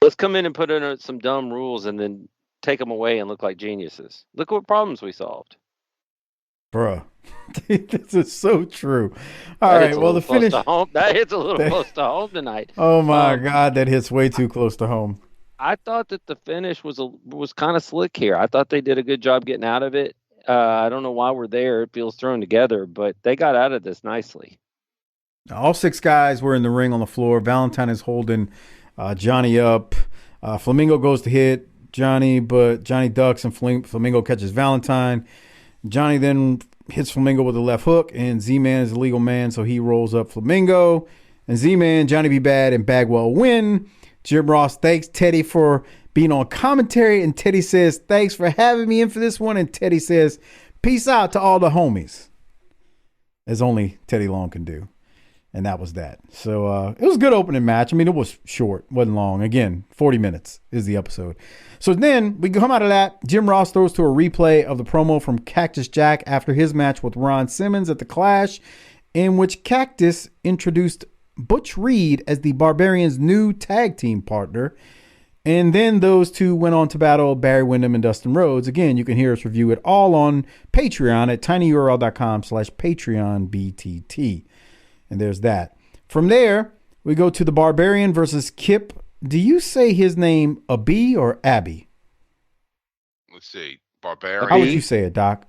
Let's come in and put in some dumb rules and then take them away and look like geniuses. Look what problems we solved. Bruh. This is so true. All right, well, the finish. That hits a little close to home tonight. Oh, my God, that hits way too close to home. I thought that the finish was kind of slick here. I thought they did a good job getting out of it. I don't know why we're there. It feels thrown together, but they got out of this nicely. All 6 guys were in the ring on the floor. Valentine is holding Johnny up. Flamingo goes to hit Johnny, but Johnny ducks and Flamingo catches Valentine. Johnny then hits Flamingo with a left hook, and Z-Man is a legal man, so he rolls up Flamingo. And Z-Man, Johnny B. Bad, and Bagwell win. Jim Ross thanks Teddy for being on commentary, and Teddy says, "Thanks for having me in for this one." And Teddy says, "Peace out to all the homies," as only Teddy Long can do. And that was that. So it was a good opening match. I mean, it was short, wasn't long. Again, 40 minutes is the episode. So then we come out of that. Jim Ross throws to a replay of the promo from Cactus Jack after his match with Ron Simmons at the Clash, in which Cactus introduced Butch Reed as the Barbarians' new tag team partner. And then those two went on to battle Barry Windham and Dustin Rhodes. Again, you can hear us review it all on Patreon at tinyurl.com/PatreonBTT. And there's that. From there, we go to the Barbarian versus Kip. Do you say his name Abi or Abby? Let's see. Barbarian. How would you say it, Doc?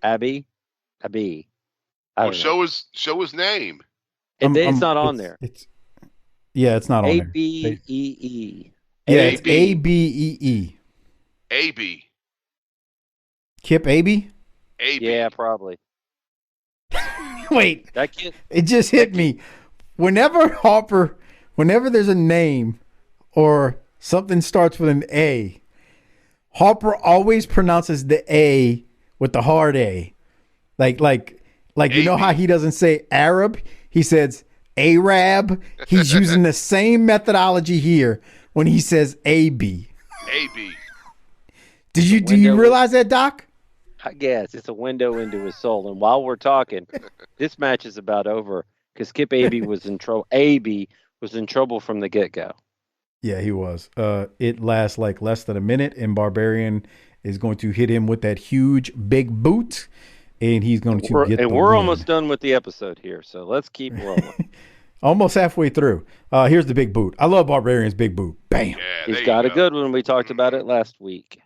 Abby. Well, show his name. It's not on there. It's not on there. A-B-E-E. Yeah, it's A-B-E-E. A-B. Kip Aby? A-B. Yeah, probably. Wait, it just hit me. Whenever there's a name or something starts with an A, Harper always pronounces the A with the hard A. Like you know how he doesn't say Arab? He says Arab. He's using the same methodology here when he says AB. AB. Do you realize that, Doc? I guess it's a window into his soul. And while we're talking, this match is about over because Kip AB was in trouble. AB was in trouble from the get-go. Yeah, he was. It lasts like less than a minute, and Barbarian is going to hit him with that huge big boot, and he's going to get the win. We're almost done with the episode here, so let's keep rolling. Almost halfway through. Here's the big boot. I love Barbarian's big boot. Bam. Yeah, He's got a good one. We talked about it last week.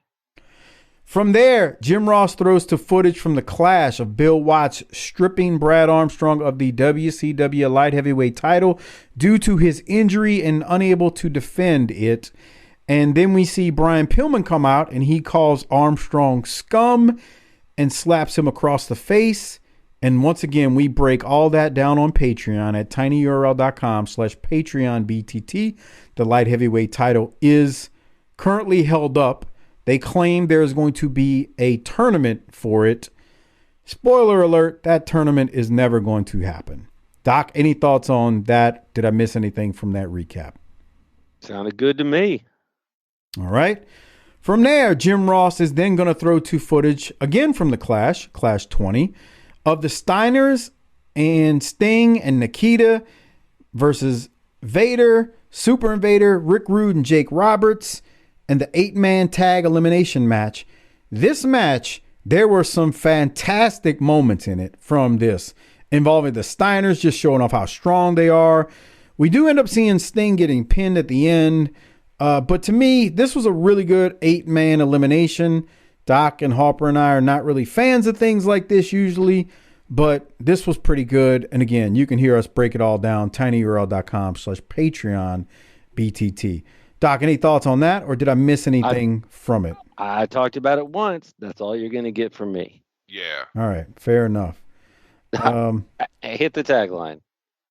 From there, Jim Ross throws to footage from the Clash of Bill Watts stripping Brad Armstrong of the WCW light heavyweight title due to his injury and unable to defend it. And then we see Brian Pillman come out and he calls Armstrong scum and slaps him across the face. And once again, we break all that down on Patreon at tinyurl.com/PatreonBTT. The light heavyweight title is currently held up. They claim there's going to be a tournament for it. Spoiler alert, that tournament is never going to happen. Doc, any thoughts on that? Did I miss anything from that recap? Sounded good to me. All right. From there, Jim Ross is then going to throw to footage, again from the Clash 20, of the Steiners and Sting and Nikita versus Vader, Super Invader, Rick Rude, and Jake Roberts, and the 8-man tag elimination match. This match, there were some fantastic moments in it from this, involving the Steiners just showing off how strong they are. We do end up seeing Sting getting pinned at the end, but to me, this was a really good 8-man elimination. Doc and Harper and I are not really fans of things like this usually, but this was pretty good. And again, you can hear us break it all down, tinyurl.com/PatreonBTT. Doc, any thoughts on that, or did I miss anything from it? I talked about it once. That's all you're going to get from me. Yeah. All right, fair enough. Hit the tagline.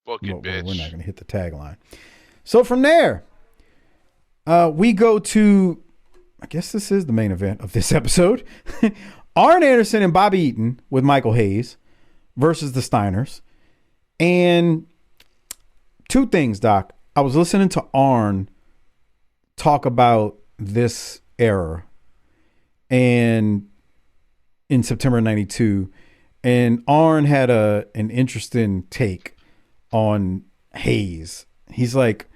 Fucking bitch. We're not going to hit the tagline. So from there, we go to, I guess this is the main event of this episode. Arn Anderson and Bobby Eaton with Michael Hayes versus the Steiners. And two things, Doc. I was listening to Arn talk about this era and in September 92, and Arn had an interesting take on Hayes. He's like,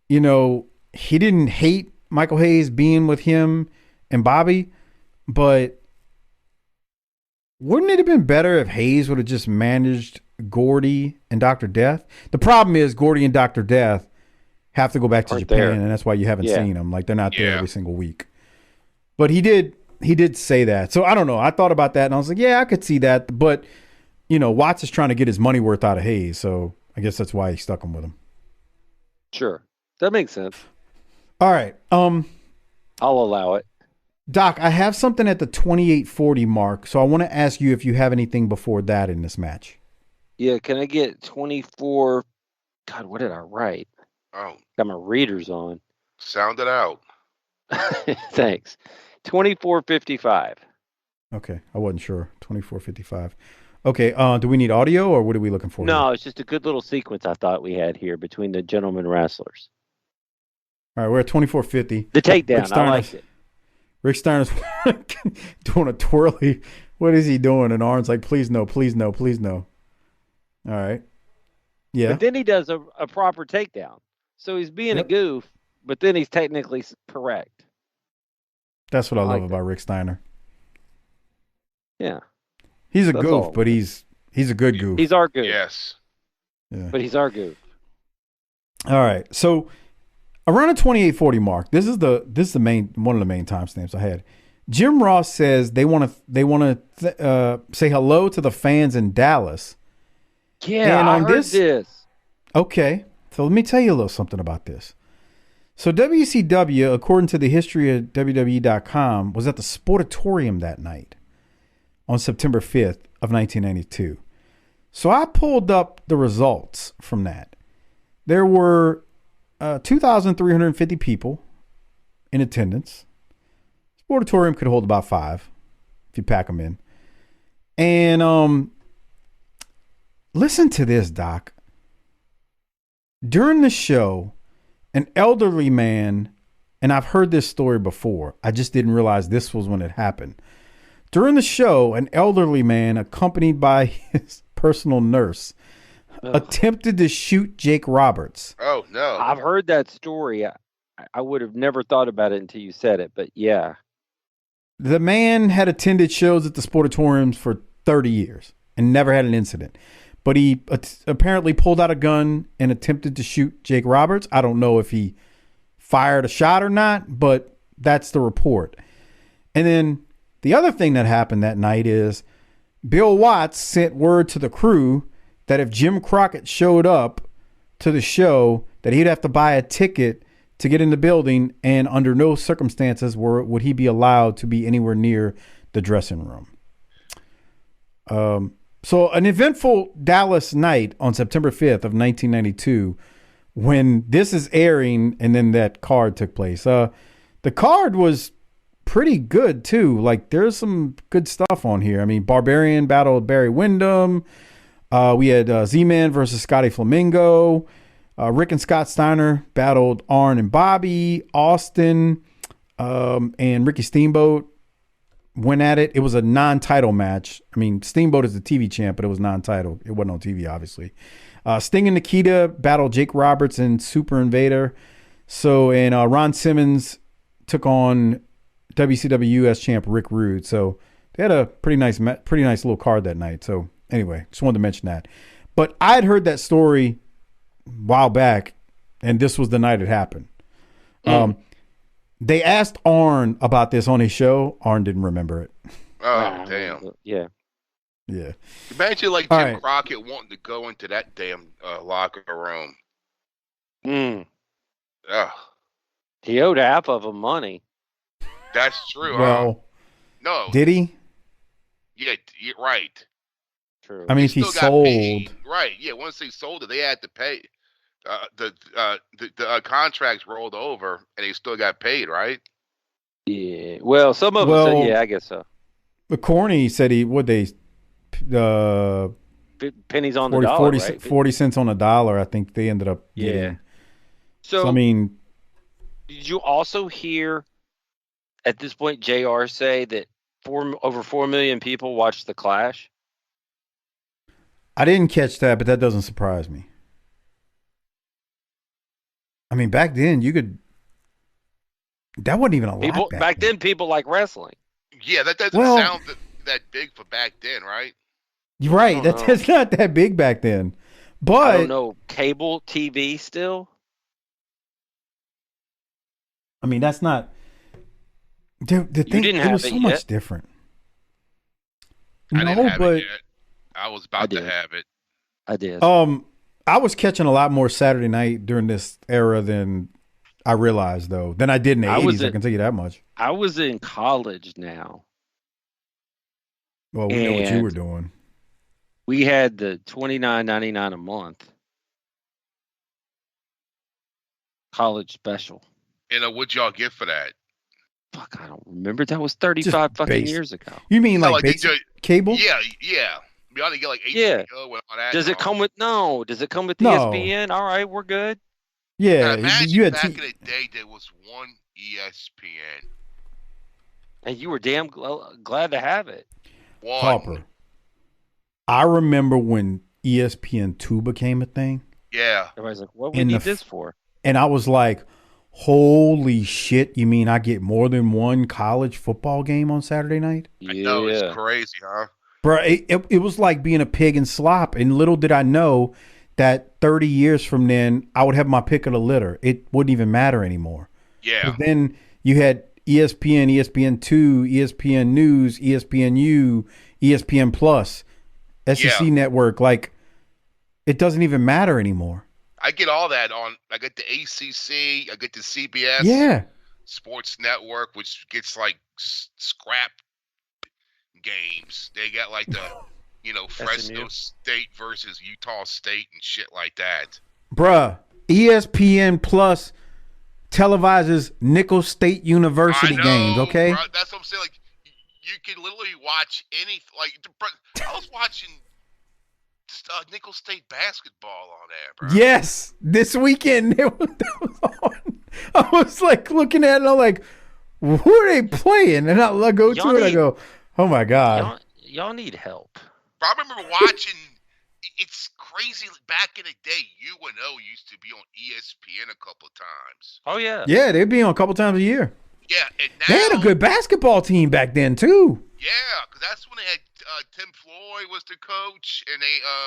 he didn't hate Michael Hayes being with him and Bobby, but wouldn't it have been better if Hayes would have just managed Gordy and Dr. Death? The problem is Gordy and Dr. Death have to go back to Japan, and that's why you haven't seen them. Like, they're not there every single week. But he did say that. So I don't know. I thought about that and I was like, yeah, I could see that. But, Watts is trying to get his money worth out of Hayes. So I guess that's why he stuck him with him. Sure. That makes sense. All right. I'll allow it. Doc, I have something at the 28:40 mark. So I want to ask you if you have anything before that in this match. Yeah. Can I get 24? God, what did I write? Oh. Got my readers on. Sound it out. Thanks. 24:55. Okay. I wasn't sure. 24:55. Okay. Do we need audio or what are we looking for? No, here? it's just a good little sequence I thought we had here between the gentleman wrestlers. All right. We're at 24:50. The takedown. I liked it. Rick Steiner's doing a twirly. What is he doing? And Arn's like, please no, please no, please no. All right. Yeah. But then he does a proper takedown. So he's being a goof, but then he's technically correct. That's what I love about Rick Steiner. Yeah. He's a goof, but he's a good goof. He's our goof. Yes. Yeah. But he's our goof. All right. So around the 28:40 mark, this is the main one of the main timestamps I had. Jim Ross says they want to say hello to the fans in Dallas. Yeah, and I heard this. Okay. So let me tell you a little something about this. So WCW, according to the history of WWE.com, was at the Sportatorium that night on September 5th of 1992. So I pulled up the results from that. There were 2,350 people in attendance. Sportatorium could hold about 5 if you pack them in. And listen to this, Doc. During the show, an elderly man, and I've heard this story before, I just didn't realize this was when it happened. During the show, an elderly man accompanied by his personal nurse attempted to shoot Jake Roberts. Oh, no. I've heard that story. I would have never thought about it until you said it, but yeah. The man had attended shows at the Sportatoriums for 30 years and never had an incident. But he apparently pulled out a gun and attempted to shoot Jake Roberts. I don't know if he fired a shot or not, but that's the report. And then the other thing that happened that night is Bill Watts sent word to the crew that if Jim Crockett showed up to the show, that he'd have to buy a ticket to get in the building, and under no circumstances would he be allowed to be anywhere near the dressing room. So an eventful Dallas night on September 5th of 1992, when this is airing, and then that card took place. The card was pretty good too. Like, there's some good stuff on here. I mean, Barbarian battled Barry Windham. We had Z-Man versus Scotty Flamingo. Rick and Scott Steiner battled Arn and Bobby. Austin and Ricky Steamboat went at it. It was a non-title match. I mean, Steamboat is the TV champ, but it was non-title. It wasn't on TV, obviously. Sting and Nikita battled Jake Roberts and Super Invader. And Ron Simmons took on WCW US champ Rick Rude. So they had a pretty nice little card that night. So anyway, just wanted to mention that. But I'd heard that story a while back, and this was the night it happened. They asked Arn about this on his show. Arn didn't remember it. Oh, damn. Yeah. Yeah. Imagine like Jim Crockett wanting to go into that damn locker room. Ugh. He owed half of them money. That's true. Well, no. Did he? Yeah, you're right. True. I mean, if he sold. Right. Yeah, once they sold it, they had to pay. The contracts rolled over, and they still got paid, right? Yeah. Well, some of them said, yeah, I guess so. The Corny said pennies on the dollar, 40 cents on a dollar. I think they ended up getting. Yeah. So I mean, did you also hear at this point JR say that over 4 million people watched The Clash? I didn't catch that, but that doesn't surprise me. I mean, back then that wasn't even a lot. Back then, people like wrestling. Yeah, that doesn't sound that big for back then, right? You're right. That's not that big back then. But I don't know, cable TV still? I mean, that's not the thing. It was so much different. I didn't have it yet. I was about to have it. I did. I was catching a lot more Saturday night during this era than I realized, though, than I did in the 80s. I can tell you that much. I was in college now. Well, we know what you were doing. We had the $29.99 a month college special. And what'd y'all get for that? Fuck, I don't remember. That was 35 fucking years ago. You mean like basic cable? Yeah. We ought to get like HBO and all that. Does it come with ESPN? All right, we're good. Yeah, you had back in the day there was one ESPN. And you were damn glad to have it. Harper. I remember when ESPN2 became a thing. Yeah. Everybody's like, what do we need this for? And I was like, holy shit, you mean I get more than one college football game on Saturday night? I know, it's crazy, huh? Bro, it was like being a pig in slop. And little did I know that 30 years from then, I would have my pick of the litter. It wouldn't even matter anymore. Yeah. But then you had ESPN, ESPN2, ESPN News, ESPNU, ESPN Plus, SEC Network. Like, it doesn't even matter anymore. I get all that I get the ACC, I get the CBS Sports Network, which gets like scrap games. They got like the, Fresno State versus Utah State and shit like that. Bruh, ESPN Plus televises Nicholls State University games, okay? Bro, that's what I'm saying. Like, you can literally watch any. Like, I was watching Nicholls State basketball on there, bro. Yes, this weekend that was on. I was like looking at it, and I'm like, who are they playing? And I go to it, I go, oh my God. Y'all need help. I remember watching. It's crazy. Back in the day, UNO used to be on ESPN a couple of times. Oh yeah. Yeah, they'd be on a couple times a year. Yeah, and now They had a good basketball team back then too. Yeah, because that's when they had Tim Floyd was the coach, and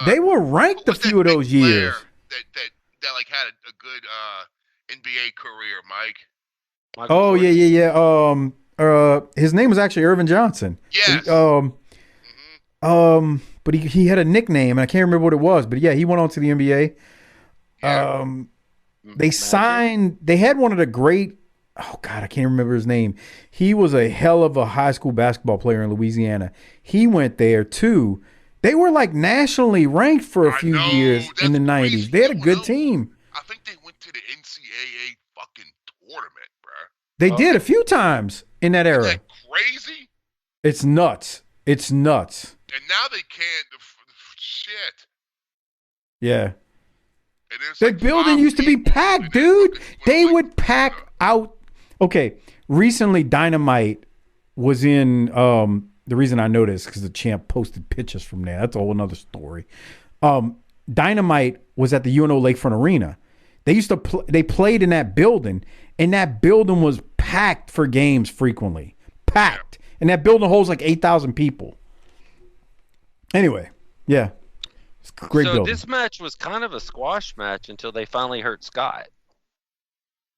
they were ranked a few of those years. That like had a good NBA career, Mike. Oh yeah. His name was actually Irvin Johnson. Yes. But he had a nickname, and I can't remember what it was. But yeah, he went on to the NBA. Yeah. They had one of the great. Oh God, I can't remember his name. He was a hell of a high school basketball player in Louisiana. He went there too. They were like nationally ranked for a few years in the 90s. They had a good team. I think they went to the NCAA fucking tournament, bro. They did a few times in that era. Isn't that crazy? It's nuts. It's nuts. And now they can't. Shit. Yeah. And The like building used to be packed, dude. They would pack out. Okay, recently Dynamite was in. The reason I know this because the champ posted pictures from there. That's a whole another story. Dynamite was at the UNO Lakefront Arena. They used to they played in that building, and that building was packed for games frequently. Packed, and that building holds like 8,000 people. Anyway, yeah, it's a great building. This match was kind of a squash match until they finally hurt Scott.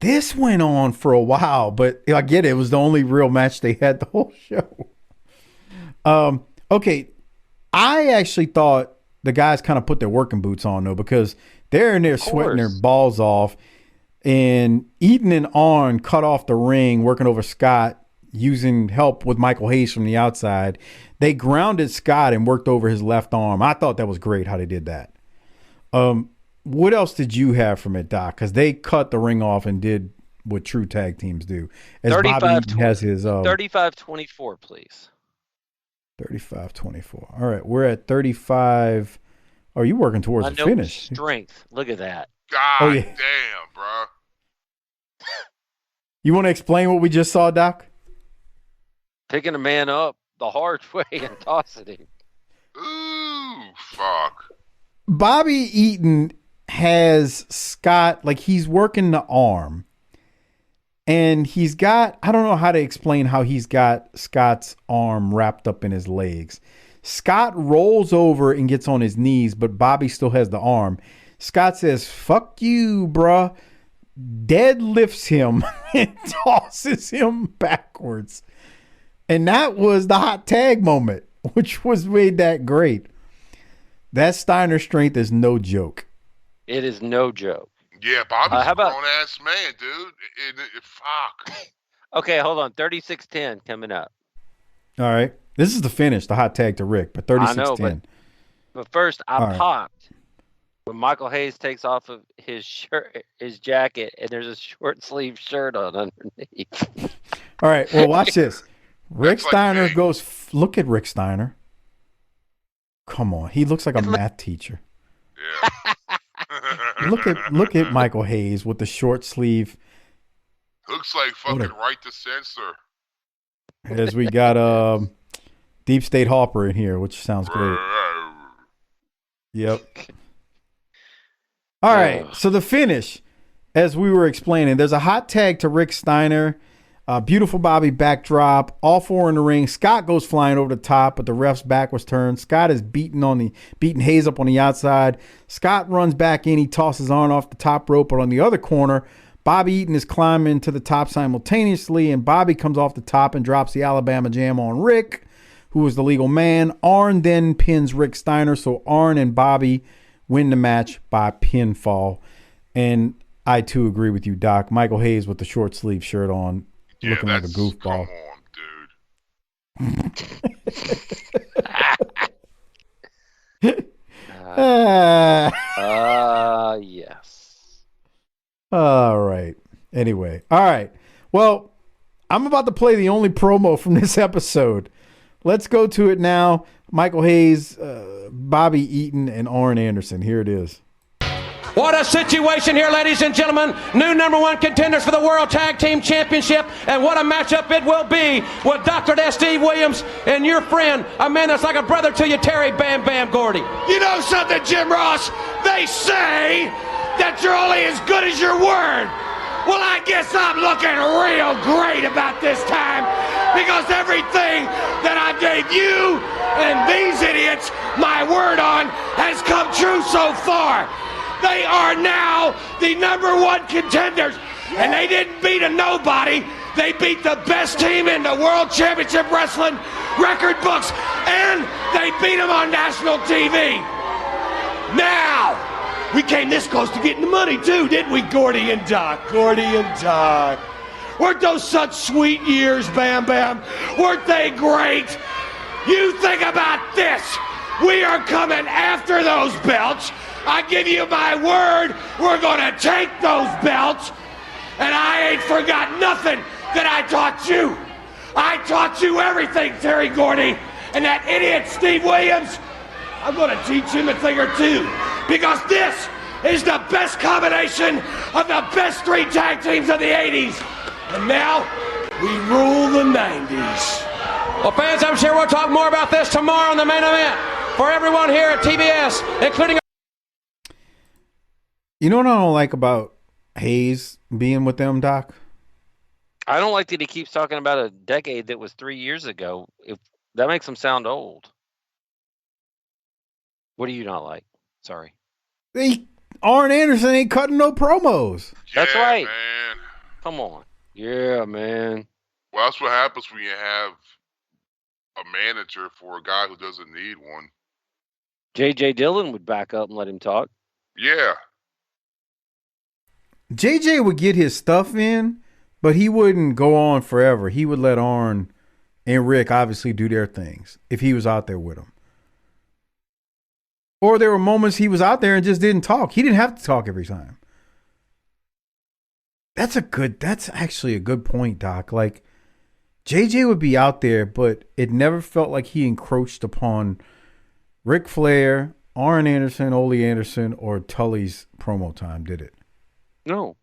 This went on for a while, but I get it. It was the only real match they had the whole show. Okay, I actually thought the guys kind of put their working boots on, though, because they're in there sweating their balls off. And Eaton and Arn cut off the ring, working over Scott, using help with Michael Hayes from the outside. They grounded Scott and worked over his left arm. I thought that was great how they did that. What else did you have from it, Doc? Because they cut the ring off and did what true tag teams do. As Bobby has his 35-24, please. 35-24. All right, we're at 35. Are you working towards the finish? Strength. Look at that. God damn, bro. You want to explain what we just saw, Doc? Picking a man up the hard way and tossing him. Ooh, fuck. Bobby Eaton has Scott, like he's working the arm. And he's got, I don't know how to explain how he's got Scott's arm wrapped up in his legs. Scott rolls over and gets on his knees, but Bobby still has the arm. Scott says, fuck you, bruh. Deadlifts him and tosses him backwards. And that was the hot tag moment, which was made that great. That Steiner strength is no joke. It is no joke. Yeah, Bobby's a grown-ass man, dude. Fuck. Okay, hold on. 36-10 coming up. All right. This is the finish, the hot tag to Rick, but 36-10. But first, I popped when Michael Hayes takes off of his shirt, his jacket, and there's a short sleeve shirt on underneath. All right. Well, watch this. Rick Steiner goes. Look at Rick Steiner. Come on, he looks like a math teacher. Yeah. Look at Michael Hayes with the short sleeve. Looks like fucking Right to Censor. As we got Deep State Harper in here, which sounds great. Yep. All right. So the finish, as we were explaining, there's a hot tag to Rick Steiner. Beautiful Bobby backdrop. All four in the ring. Scott goes flying over the top, but the ref's back was turned. Scott is beating Hayes up on the outside. Scott runs back in. He tosses Arn off the top rope, but on the other corner, Bobby Eaton is climbing to the top simultaneously, and Bobby comes off the top and drops the Alabama Jam on Rick, who is the legal man. Arn then pins Rick Steiner, so Arn and Bobby win the match by pinfall. And I, too, agree with you, Doc. Michael Hayes with the short sleeve shirt on. Yeah, looking like a goofball. Come on, dude. Yes. All right. Anyway, all right. Well, I'm about to play the only promo from this episode. Let's go to it now. Michael Hayes, Bobby Eaton, and Arn Anderson. Here it is. What a situation here, ladies and gentlemen. New #1 contenders for the World Tag Team Championship. And what a matchup it will be with Dr. Death Steve Williams and your friend, a man that's like a brother to you, Terry Bam Bam Gordy. You know something, Jim Ross? They say that you're only as good as your word. Well, I guess I'm looking real great about this time because everything that I gave you and these idiots my word on has come true so far. They are now the #1 contenders, and they didn't beat a nobody. They beat the best team in the World Championship Wrestling record books, and they beat them on national TV. Now, we came this close to getting the money too, didn't we, Gordy and Doc? Gordy and Doc. Weren't those such sweet years, Bam Bam? Weren't they great? You think about this. We are coming after those belts. I give you my word, we're gonna take those belts, and I ain't forgot nothing that I taught you. I taught you everything, Terry Gordy, and that idiot Steve Williams, I'm gonna teach him a thing or two, because this is the best combination of the best 3 tag teams of the 80s, and now we rule the 90s. Well, fans, I'm sure we'll talk more about this tomorrow in the main event. For everyone here at TBS, including... You know what I don't like about Hayes being with them, Doc? I don't like that he keeps talking about a decade that was 3 years ago. If that makes him sound old. What do you not like? Sorry. Arn Anderson ain't cutting no promos. That's right. Man. Come on. Yeah, man. Well, that's what happens when you have a manager for a guy who doesn't need one. J.J. Dillon would back up and let him talk. Yeah. JJ would get his stuff in, but he wouldn't go on forever. He would let Arn and Rick obviously do their things if he was out there with them. Or there were moments he was out there and just didn't talk. He didn't have to talk every time. That's actually a good point, Doc. Like, JJ would be out there, but it never felt like he encroached upon Ric Flair, Arn Anderson, Ole Anderson, or Tully's promo time, did it? No.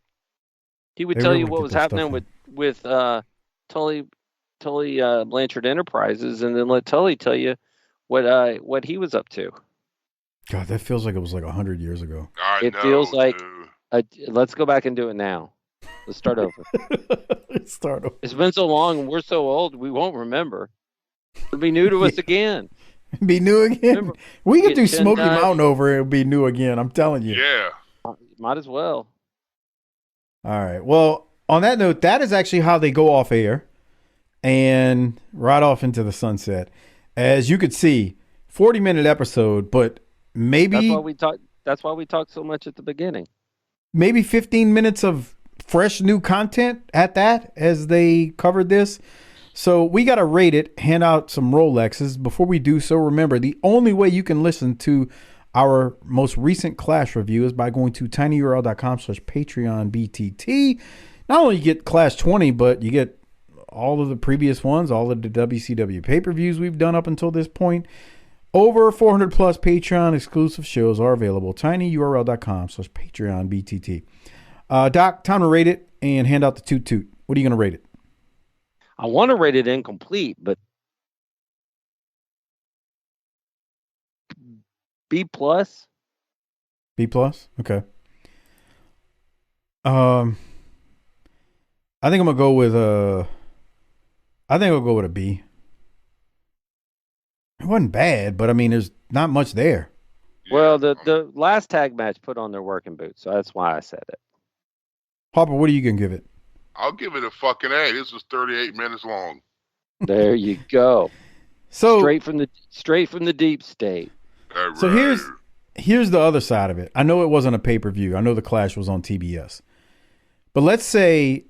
He would tell you what was happening with Tully Blanchard Enterprises, and then let Tully tell you what he was up to. God, that feels like it was like 100 years ago. It feels like let's go back and do it now. Let's start over. It's been so long, and we're so old, we won't remember. It'll be new to us again. Be new again. Remember, we could do Smoky Mountain over, it'll be new again. I'm telling you. Yeah. Might as well. All right. Well, on that note, that is actually how they go off air and right off into the sunset. As you could see, 40-minute episode, but maybe that's why we talked so much at the beginning. Maybe 15 minutes of fresh new content at that as they covered this. So we got to rate it, hand out some Rolexes. Before we do so, remember, the only way you can listen to our most recent Clash review is by going to tinyurl.com/PatreonBTT. Not only you get Clash 20, but you get all of the previous ones, all of the WCW pay-per-views we've done up until this point. Over 400 plus Patreon exclusive shows are available. tinyurl.com/PatreonBTT. Doc, time to rate it and hand out the Toot Toot. What are you going to rate it? I want to rate it incomplete, but B+. B+? Okay. I think I'm gonna go with a B. It wasn't bad, but I mean, there's not much there. Well, the last tag match put on their working boots, so that's why I said it. Harper, what are you gonna give it? I'll give it a fucking A. This was 38 minutes long. There you go. So straight from the deep state. So here's the other side of it. I know it wasn't a pay-per-view. I know the Clash was on TBS. But let's say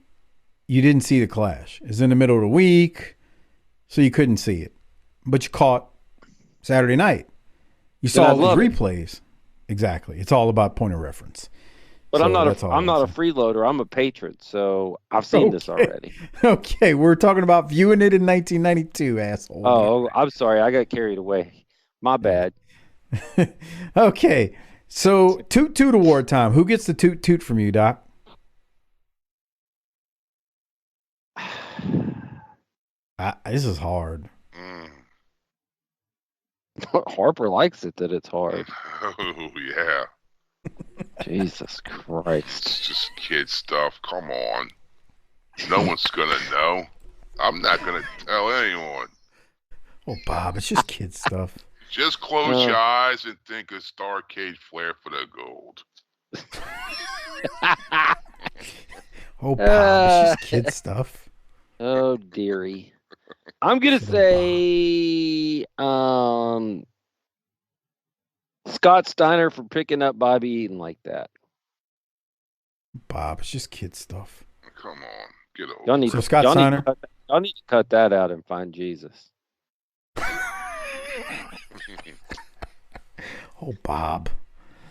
you didn't see the Clash. It's in the middle of the week, so you couldn't see it. But you caught Saturday night. You saw the replays. Exactly. It's all about point of reference. But So I'm that's all not a saying. freeloader. I'm a patron, so I've seen this already. Okay, we're talking about viewing it in 1992, asshole. Oh, I'm sorry. I got carried away. My bad. Okay, so Toot Toot Award time. Who gets the Toot Toot from you, Doc? This is hard. Harper likes it that it's hard. Oh, yeah. Jesus Christ. It's just kid stuff. Come on. No one's going to know. I'm not going to tell anyone. Oh, Bob, it's just kid stuff. Just close your eyes and think of Starcade Flair for the gold. Oh, Bob, it's just kid stuff. Oh, dearie. I'm going to say Scott Steiner for picking up Bobby Eaton like that. Bob, it's just kid stuff. Come on. Get over Y'all need, So Scott y'all need Steiner? y'all need to cut that out and find Jesus. Oh, Bob.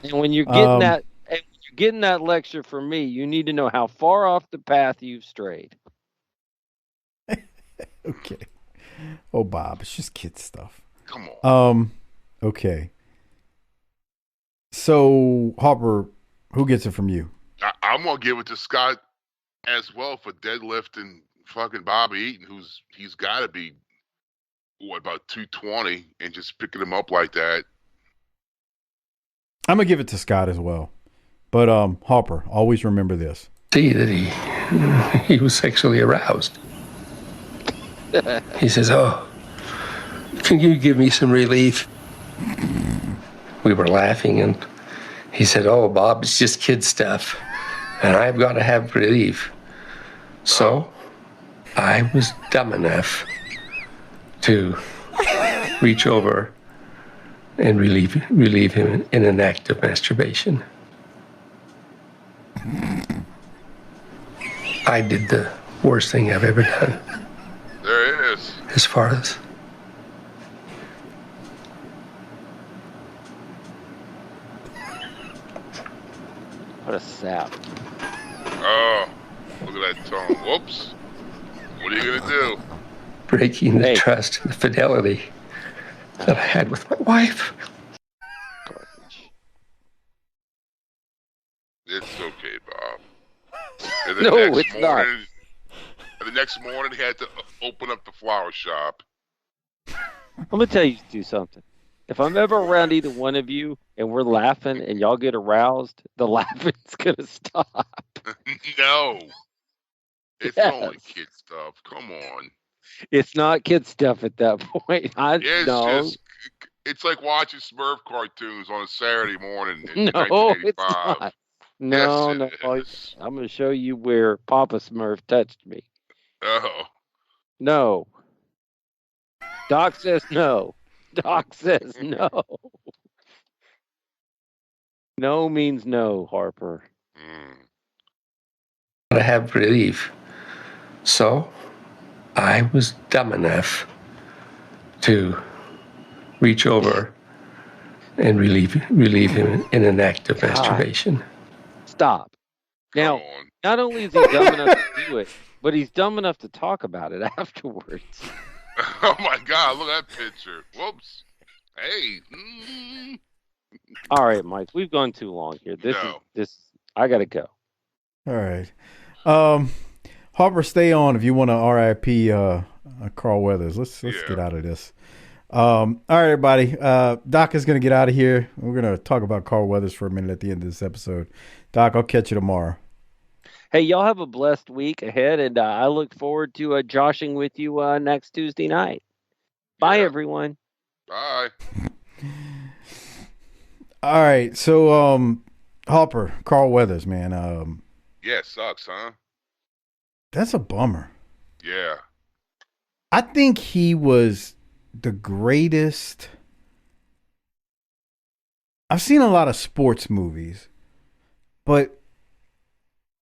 And when you're getting that lecture from me, you need to know how far off the path you've strayed. Okay. Oh, Bob, it's just kid stuff. Come on. Okay. So, Harper, who gets it from you? I'm going to give it to Scott as well for deadlifting fucking Bobby Eaton, he's got to be, about 220, and just picking him up like that. I'm going to give it to Scott as well. But, Harper, always remember this. See that he was sexually aroused. He says, "Oh, can you give me some relief?" We were laughing, and he said, "Oh, Bob, it's just kid stuff, and I've got to have relief." So I was dumb enough to reach over and relieve him in an act of masturbation. I did the worst thing I've ever done. There it is. As far as What a sap. Oh, look at that tongue. Whoops. What are you going to do? breaking the trust and the fidelity that I had with my wife. It's okay, Bob. And No, it's not. And the next morning, he had to open up the flower shop. I'm going to tell you something. If I'm ever around either one of you and we're laughing and y'all get aroused, the laughing's going to stop. No. It's Yes. only kid stuff. Come on. It's not kid stuff at that point. It's like watching Smurf cartoons on a Saturday morning in No, 1985. it's not. No, Yes, it no. is. I'm going to show you where Papa Smurf touched me. Oh. No. Doc says no. Doc says no. No means no, Harper. To have relief. So I was dumb enough to reach over and relieve him in an act of masturbation. Stop. Now, not only is he dumb enough to do it, but he's dumb enough to talk about it afterwards. Oh my God! Look at that picture. Whoops. Hey. All right, Mike. We've gone too long here. This. I gotta go. All right. Harper, stay on if you want to RIP Carl Weathers. Let's get out of this. All right, everybody. Doc is going to get out of here. We're going to talk about Carl Weathers for a minute at the end of this episode. Doc, I'll catch you tomorrow. Hey, y'all have a blessed week ahead, and I look forward to joshing with you next Tuesday night. Bye, everyone. Bye. All right. So, Harper, Carl Weathers, man. Yeah, it sucks, huh? That's a bummer. Yeah. I think he was the greatest. I've seen a lot of sports movies, but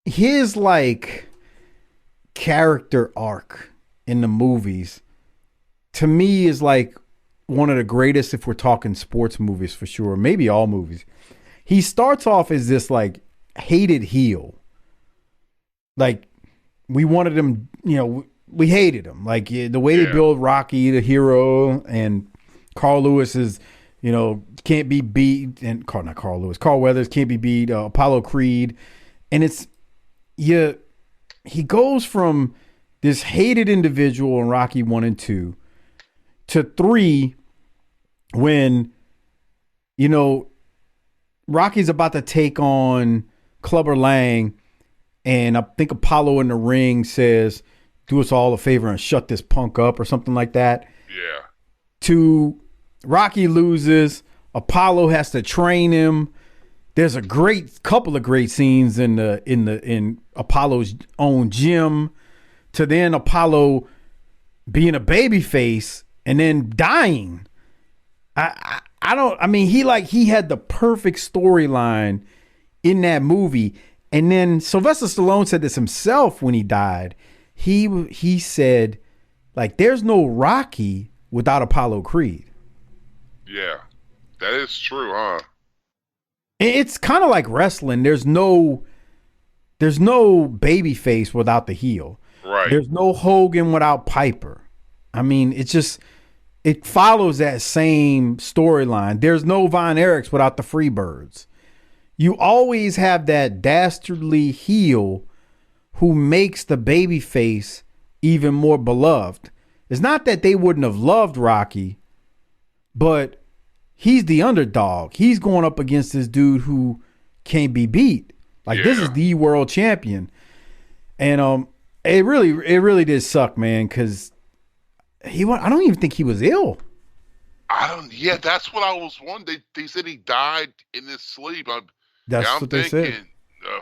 his character arc in the movies to me is one of the greatest if we're talking sports movies for sure, maybe all movies. He starts off as this hated heel. Like, we wanted him, we hated him. Like, the way they build Rocky, the hero, and Carl Lewis is, can't be beat, and not Carl Lewis, Carl Weathers can't be beat, Apollo Creed. And he goes from this hated individual in Rocky 1 and 2 to 3 when, Rocky's about to take on Clubber Lang, and I think Apollo in the ring says, do us all a favor and shut this punk up or something like that. Yeah. To Rocky loses, Apollo has to train him. There's a couple of great scenes in Apollo's own gym, to then Apollo being a babyface and then dying. He had the perfect storyline in that movie. And then Sylvester Stallone said this himself when he died. He said, like, there's no Rocky without Apollo Creed. Yeah, that is true, huh? It's kind of like wrestling. There's no babyface without the heel. Right. There's no Hogan without Piper. I mean, it follows that same storyline. There's no Von Erichs without the Freebirds. You always have that dastardly heel who makes the babyface even more beloved. It's not that they wouldn't have loved Rocky, but he's the underdog. He's going up against this dude who can't be beat. Like, this is the world champion. And it really did suck, man, because I don't even think he was ill. Yeah, that's what I was wondering. They said he died in his sleep. I'm what they said.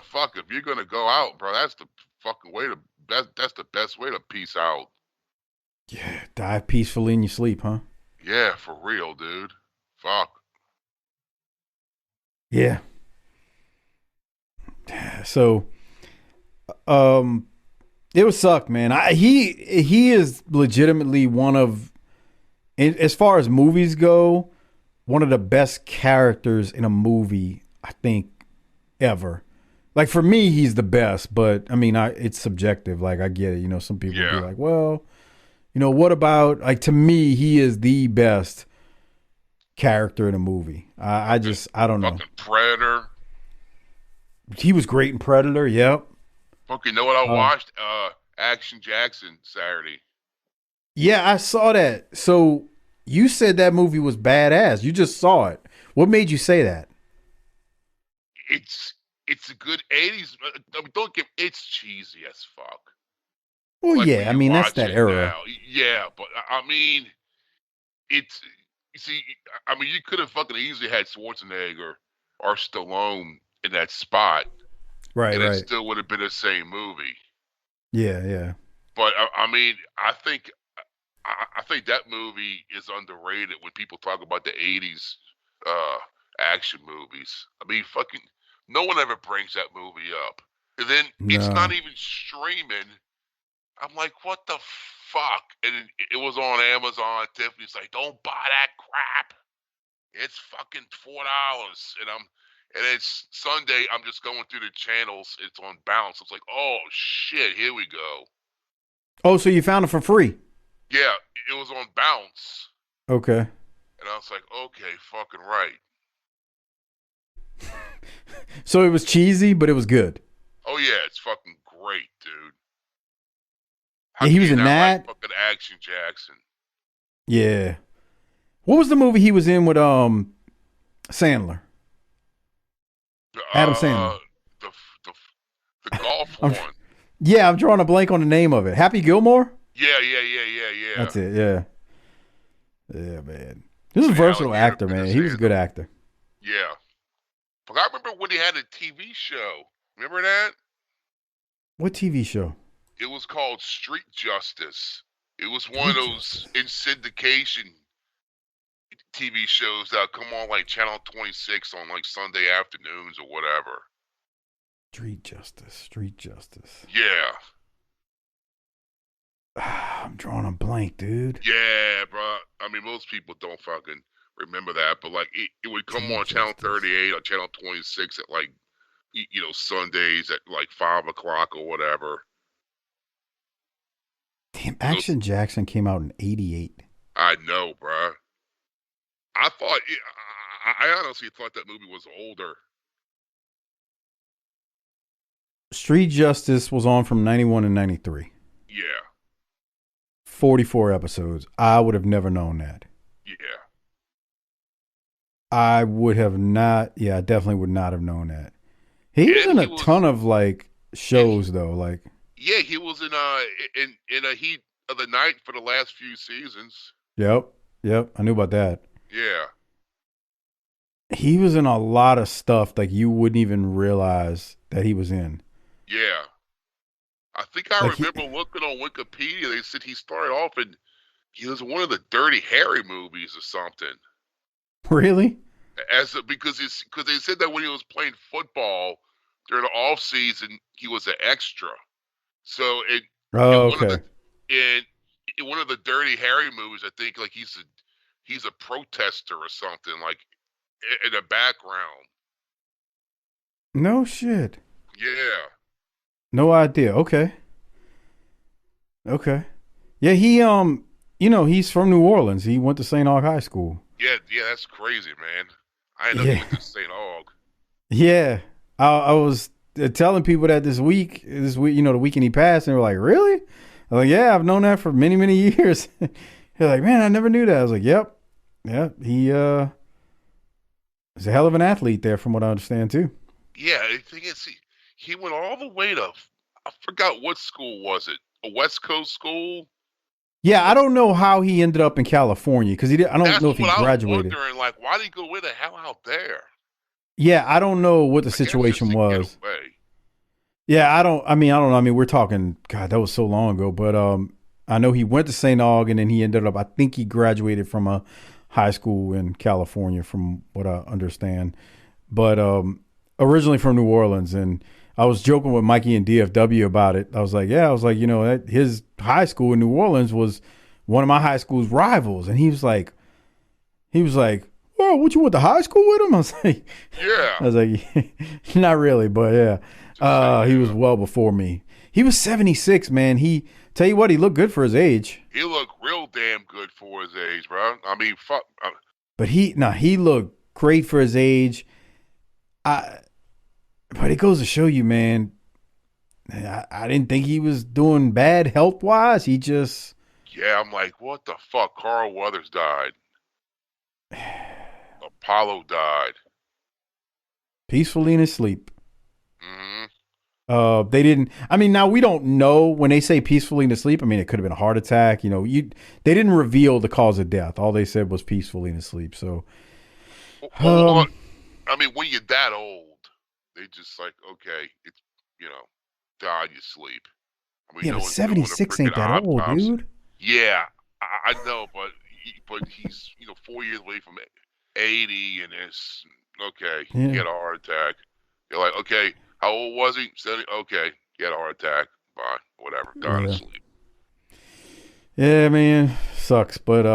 Fuck, if you're gonna go out, bro, that's the fucking way that's the best way to peace out. Yeah, die peacefully in your sleep, huh? Yeah, for real, dude. Fuck. Yeah. So, it would suck, man. He is legitimately one of, as far as movies go, one of the best characters in a movie, I think, ever. Like, for me, he's the best, but I mean, it's subjective. Like, I get it. Some people be like, well, what about, like, to me, he is the best character in a movie. I don't know. Fucking Predator. He was great in Predator. Yep. Fuck, you know what I watched? Action Jackson Saturday. Yeah, I saw that. So you said that movie was badass. You just saw it. What made you say that? It's a good 80s. It's cheesy as fuck. Well, like, yeah, I mean, that's that era. Now. Yeah, but I mean, you could have fucking easily had Schwarzenegger or Stallone in that spot. Right, and right. it still would have been the same movie. Yeah, yeah. But I mean, I think that movie is underrated when people talk about the 80s action movies. I mean, fucking no one ever brings that movie up. And then it's not even streaming. I'm like, what the fuck? And it was on Amazon. Tiffany's like, don't buy that crap. It's fucking $4. And it's Sunday. I'm just going through the channels. It's on Bounce. It's like, oh shit, here we go. Oh, so you found it for free? Yeah, it was on Bounce. Okay. And I was like, okay, fucking right. So it was cheesy, but it was good. Oh yeah, it's fucking great, dude. Yeah, he was in that. Like fucking Action Jackson. Yeah. What was the movie he was in with Sandler? Adam Sandler. The golf one. Yeah, I'm drawing a blank on the name of it. Happy Gilmore? Yeah. That's it, yeah. Yeah, man. This is a versatile actor, man. He was a good actor. Yeah. But I remember when he had a TV show. Remember that? What TV show? It was called Street Justice. It was one of those in syndication TV shows that come on like Channel 26 on like Sunday afternoons or whatever. Street Justice. Yeah. I'm drawing a blank, dude. Yeah, bro. I mean, most people don't fucking remember that, but like it would come on Channel 38 or Channel 26 at like Sundays at like 5 o'clock or whatever. Damn, Action Jackson came out in 88. I know, bruh. I honestly thought that movie was older. Street Justice was on from 91 to 93. Yeah. 44 episodes. I would have never known that. Yeah. I would have not. Yeah, I definitely would not have known that. He was in a ton of like shows though. Like, yeah, he was in a Heat of the Night for the last few seasons. Yep. I knew about that. Yeah. He was in a lot of stuff like you wouldn't even realize that he was in. Yeah. I think I remember looking on Wikipedia. They said he started off in he was in one of the Dirty Harry movies or something. Really? Because they said that when he was playing football during the off season, he was an extra. So in one of the Dirty Harry movies, I think like he's a protester or something like in the background. No shit. Yeah. No idea. Okay. Yeah, he he's from New Orleans. He went to St. Aug High School. Yeah, that's crazy, man. I ended up going to St. Aug. Yeah. I was telling people that this week, the weekend he passed, and they were like, really? I was like, yeah, I've known that for many, many years. They're like, man, I never knew that. I was like, yep. Yeah, he is a hell of an athlete there from what I understand too. Yeah, the thing is, he went all the way to, I forgot what school was it? A West Coast school? Yeah, I don't know how he ended up in California because I don't know if he graduated. I was wondering, like, why did he go way the hell out there? Yeah, I don't know what the situation was. Yeah, I don't know. I mean, we're talking, God, that was so long ago, but I know he went to St. Aug and then he ended up, I think he graduated from a high school in California from what I understand, but originally from New Orleans. And I was joking with Mikey and DFW about it. I was like, his high school in New Orleans was one of my high school's rivals. And he was like, oh, what, you went to high school with him? I was like, yeah. I was like, not really, but yeah. He was well before me. He was 76, man. Tell you what, he looked good for his age. He looked real damn good for his age, bro. I mean, fuck. But he looked great for his age. But it goes to show you, man, I didn't think he was doing bad health-wise. He just... Yeah, I'm like, what the fuck? Carl Weathers died. Apollo died. Peacefully in his sleep. Mm-hmm. They didn't... I mean, now we don't know when they say peacefully in his sleep. I mean, it could have been a heart attack. They didn't reveal the cause of death. All they said was peacefully in his sleep. So... I mean, when you're that old, they just like, okay, it's, die you sleep. I mean, yeah, but 76 ain't that old, dude. Yeah, I know, but he's 4 years away from 80, and it's okay. Yeah. He had a heart attack. You're like, okay, how old was he? 70. Okay, he had a heart attack. Bye, whatever. Died of sleep. Yeah, man, sucks. But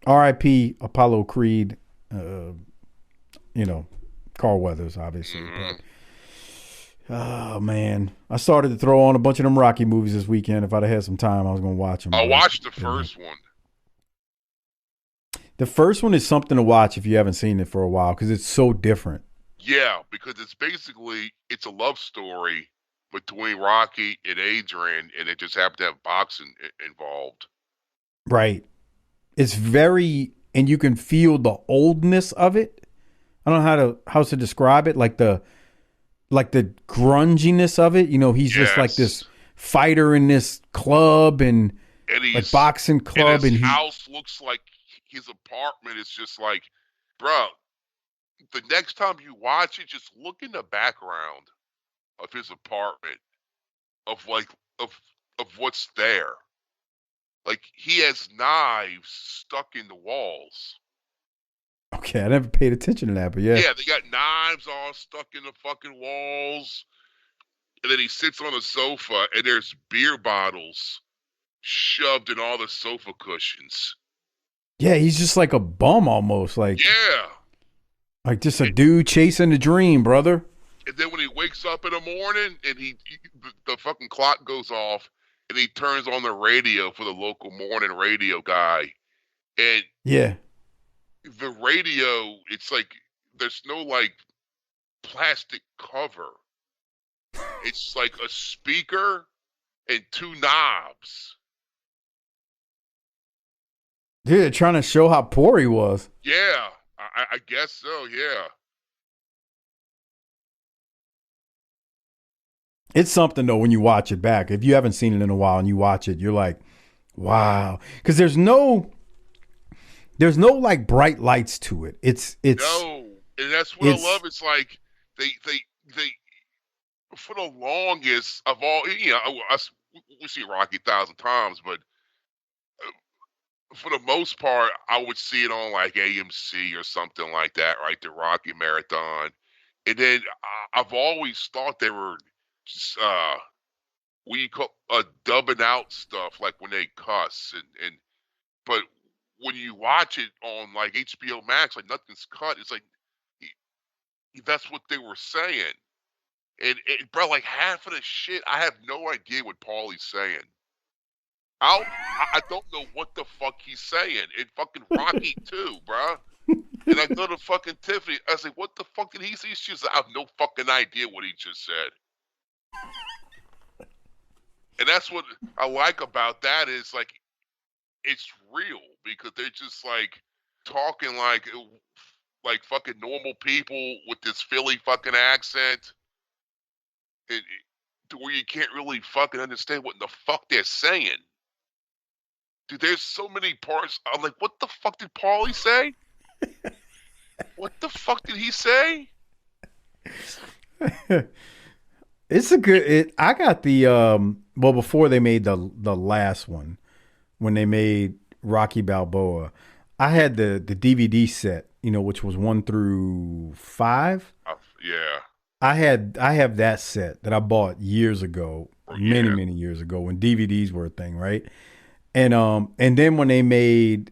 R.I.P. Apollo Creed. Carl Weathers, obviously. Mm-hmm. But, oh, man. I started to throw on a bunch of them Rocky movies this weekend. If I'd have had some time, I was going to watch them. I watched the first one. The first one is something to watch if you haven't seen it for a while because it's so different. Yeah, because it's a love story between Rocky and Adrian, and it just happened to have boxing involved. Right. It's very, and you can feel the oldness of it. I don't know how to describe it, like the grunginess of it. He's just like this fighter in this club and like boxing club, and his house looks like his apartment is just like, bro. The next time you watch it, just look in the background of his apartment, of what's there. Like he has knives stuck in the walls. Okay, I never paid attention to that, but yeah. Yeah, they got knives all stuck in the fucking walls. And then he sits on a sofa and there's beer bottles shoved in all the sofa cushions. Yeah, he's just like a bum almost. Like, yeah. Like just a dude chasing a dream, brother. And then when he wakes up in the morning and the fucking clock goes off and he turns on the radio for the local morning radio guy. And yeah, the radio, it's like there's no like plastic cover. It's like a speaker and two knobs. yeah, trying to show how poor he was. Yeah, I guess so. Yeah. It's something though when you watch it back. If you haven't seen it in a while and you watch it, you're like, wow, because there's no like bright lights to it. It's no, and that's what I love. It's like they for the longest of all, we see Rocky 1,000 times, but for the most part, I would see it on like AMC or something like that, right? The Rocky Marathon, and then I've always thought they were just what you call dubbing out stuff, like when they cuss and but when you watch it on like HBO Max, like nothing's cut. It's like that's what they were saying, and bro, like half of the shit, I have no idea what Paulie's saying. I don't know what the fuck he's saying. In fucking Rocky 2, bro. And I go to fucking Tiffany. I was like, what the fuck did he say? She's like, I have no fucking idea what he just said. And that's what I like about that is like, it's real because they're just like talking like fucking normal people with this Philly fucking accent. To where you can't really fucking understand what the fuck they're saying. Dude, there's so many parts. I'm like, what the fuck did Paulie say? What the fuck did he say? It's a good. I got the well before they made the last one, when they made Rocky Balboa, I had the DVD set, which was 1 through 5. Yeah. I have that set that I bought years ago, many years ago when DVDs were a thing, right? And then when they made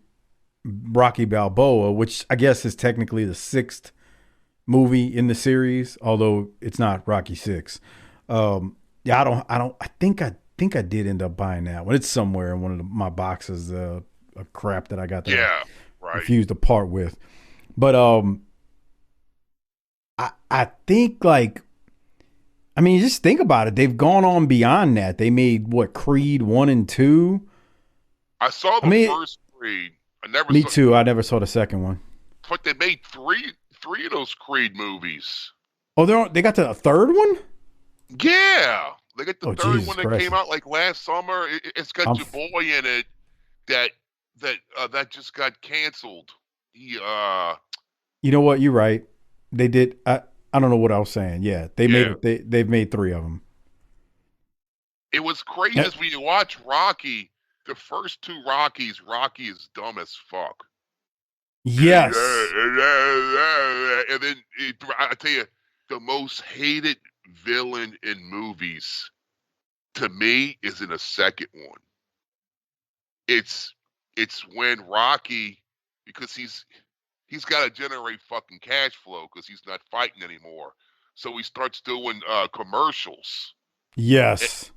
Rocky Balboa, which I guess is technically the 6th movie in the series, although it's not Rocky 6. I think I did end up buying that one. It's somewhere in one of my boxes of crap that I got that I refused to part with. But I think like, I mean, just think about it. They've gone on beyond that. They made Creed 1 and 2. I saw the first Creed. Me too. I never saw the second one. But they made three of those Creed movies. Oh, they got to the third one? Yeah. They got the third Jesus one that Christ. came out like last summer. It's got your boy in it that just got canceled. He You know what? You're right. They did. I don't know what I was saying. Yeah, they've made 3 of them. It was crazy as when you watch Rocky. The first 2 Rockies, Rocky is dumb as fuck. Yes. And then I tell you, the most hated villain in movies to me is in the second one. It's when Rocky, because he's got to generate fucking cash flow because he's not fighting anymore. So he starts doing commercials. Yes.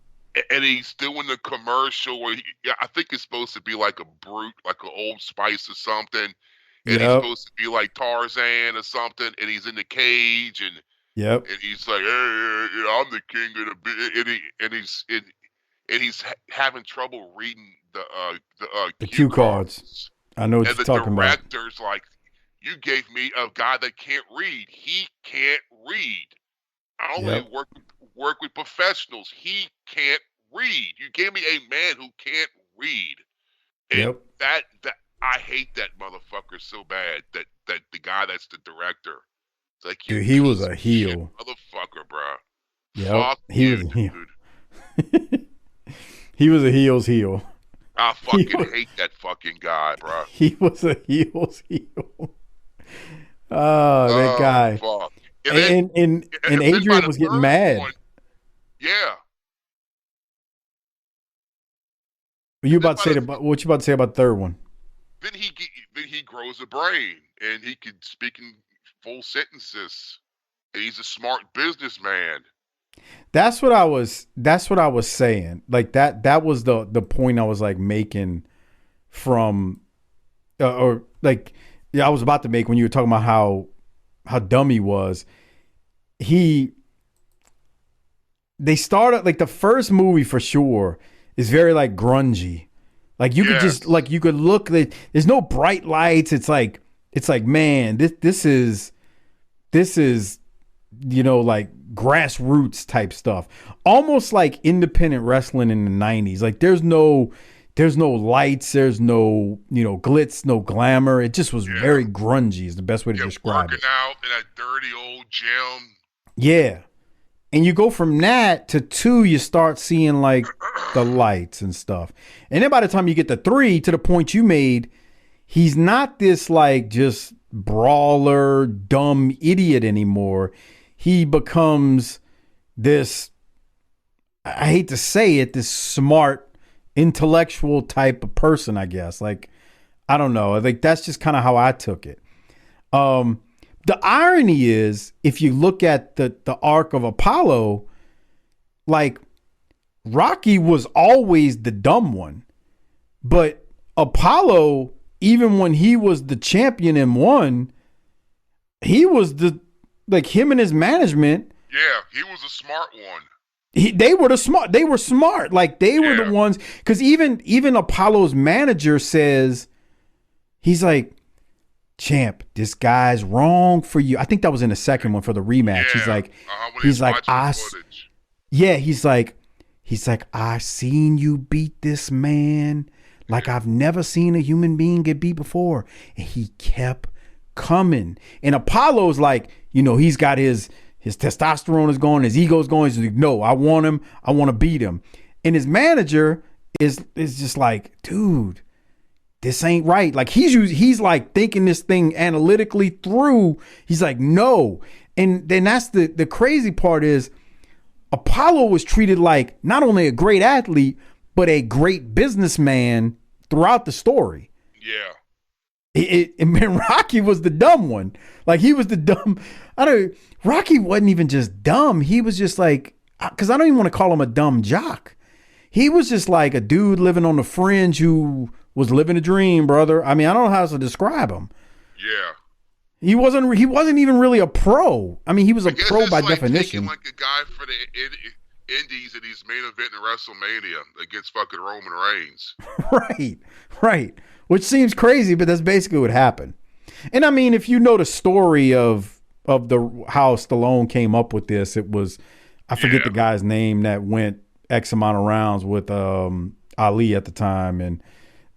And he's doing the commercial where I think it's supposed to be like a brute, like an Old Spice or something. And he's supposed to be like Tarzan or something. And he's in the cage and he's like, hey, I'm the king of the and he's having trouble reading the cue cards. I know what you're talking about. And the director's like, you gave me a guy that can't read. He can't read. I only work with professionals. He can't read. You gave me a man who can't read. And that I hate that motherfucker so bad. That the guy that's the director. It's like, dude, he was a heel. Motherfucker, bro. Yep. He was a heel. He was a heel's heel. I fucking hate that fucking guy, bro. He was a heel's heel. Oh, that guy. Fuck. And Adrian was getting mad. Yeah. What you about to say about the third one? Then he grows a brain and he can speak in full sentences. He's a smart businessman. That's what I was saying. Like that was the point I was like making from or like I was about to make when you were talking about how dumb he was. They started like the first movie for sure is very like grungy. Like you could just like you could look there's no bright lights. It's like man, this is like grassroots type stuff. Almost like independent wrestling in the 90s. Like there's no lights, there's no, glitz, no glamour. It just was very grungy is the best way to describe it. Working out in a dirty old gym. Yeah. And you go from that to 2, you start seeing like the lights and stuff. And then by the time you get to 3, to the point you made, he's not this like just brawler, dumb idiot anymore. He becomes this, I hate to say it, this smart, intellectual type of person, I guess. Like, I don't know. I think that's just kind of how I took it. The irony is, if you look at the arc of Apollo, like Rocky was always the dumb one, but Apollo, even when he was the champion and won, he was him and his management. Yeah, he was a smart one. They were smart. Like they were the ones, because even Apollo's manager says, he's like, champ, this guy's wrong for you. I think that was in the second one for the rematch. He's like, I seen you beat this man like I've never seen a human being get beat before. And he kept coming. And Apollo's like, he's got his testosterone is going, his ego's going. He's like, no, I want him. I want to beat him. And his manager is just like, dude, this ain't right. Like he's like thinking this thing analytically through. He's like, no. And then that's the crazy part is Apollo was treated like not only a great athlete, but a great businessman throughout the story. Yeah. And Rocky was the dumb one. Like he was the dumb. Rocky wasn't even just dumb. He was just like, because I don't even want to call him a dumb jock. He was just like a dude living on the fringe who was living a dream, brother. I mean, I don't know how else to describe him. Yeah. He wasn't even really a pro. I mean, he was a pro by definition. Like a guy for the Indies and he's main event in WrestleMania against fucking Roman Reigns. Right. Which seems crazy, but that's basically what happened. And I mean, if you know the story of how Stallone came up with this, it was, I forget the guy's name that went X amount of rounds with Ali at the time,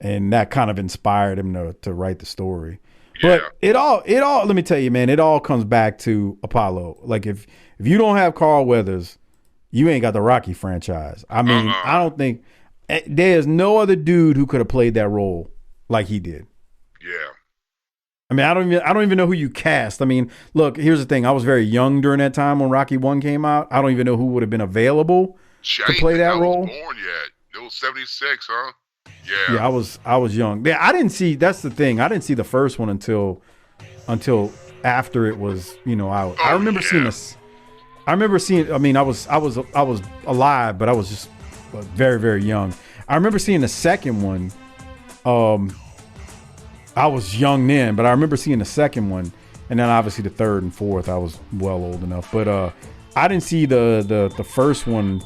and that kind of inspired him to write the story. But it all let me tell you, man, it all comes back to Apollo. Like if you don't have Carl Weathers, you ain't got the Rocky franchise. I mean, I don't think there's no other dude who could have played that role like he did. Yeah. I mean, I don't even know who you cast. I mean, look, here's the thing. I was very young during that time when Rocky 1 came out. I don't even know who would have been available to play that role. I was born yet. It was 76, huh? Yeah, I was young. Yeah, I didn't see. That's the thing. I didn't see the first one until after it was out. I remember seeing this. I mean, I was alive, but I was just very, very young. I remember seeing the second one. I was young then, but I remember seeing the second one, and then obviously the third and fourth. I was well old enough, but I didn't see the first one.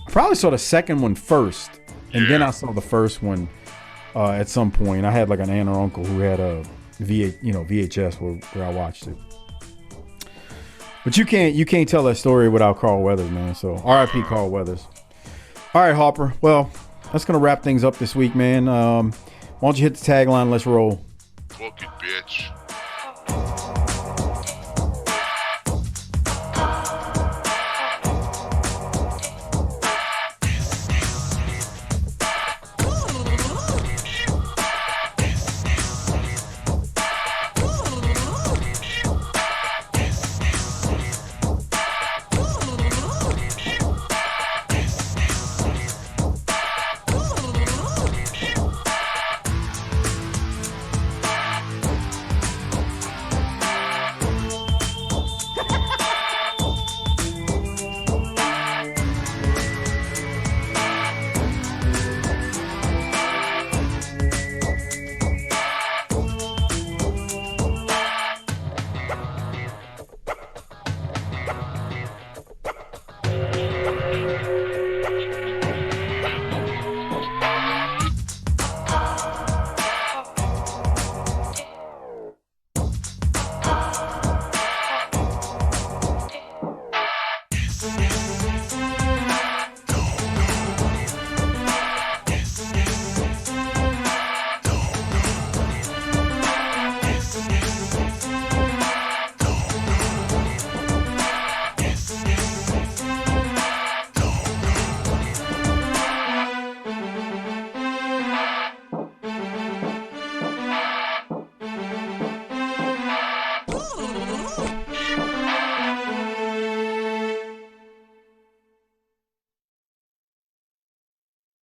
I probably saw the second one first. And then I saw the first one at some point. I had like an aunt or uncle who had a VHS where I watched it. But you can't tell that story without Carl Weathers, man. So R.I.P. Carl Weathers. All right, Harper. Well, that's gonna wrap things up this week, man. Why don't you hit the tagline? Let's roll. Book it, bitch.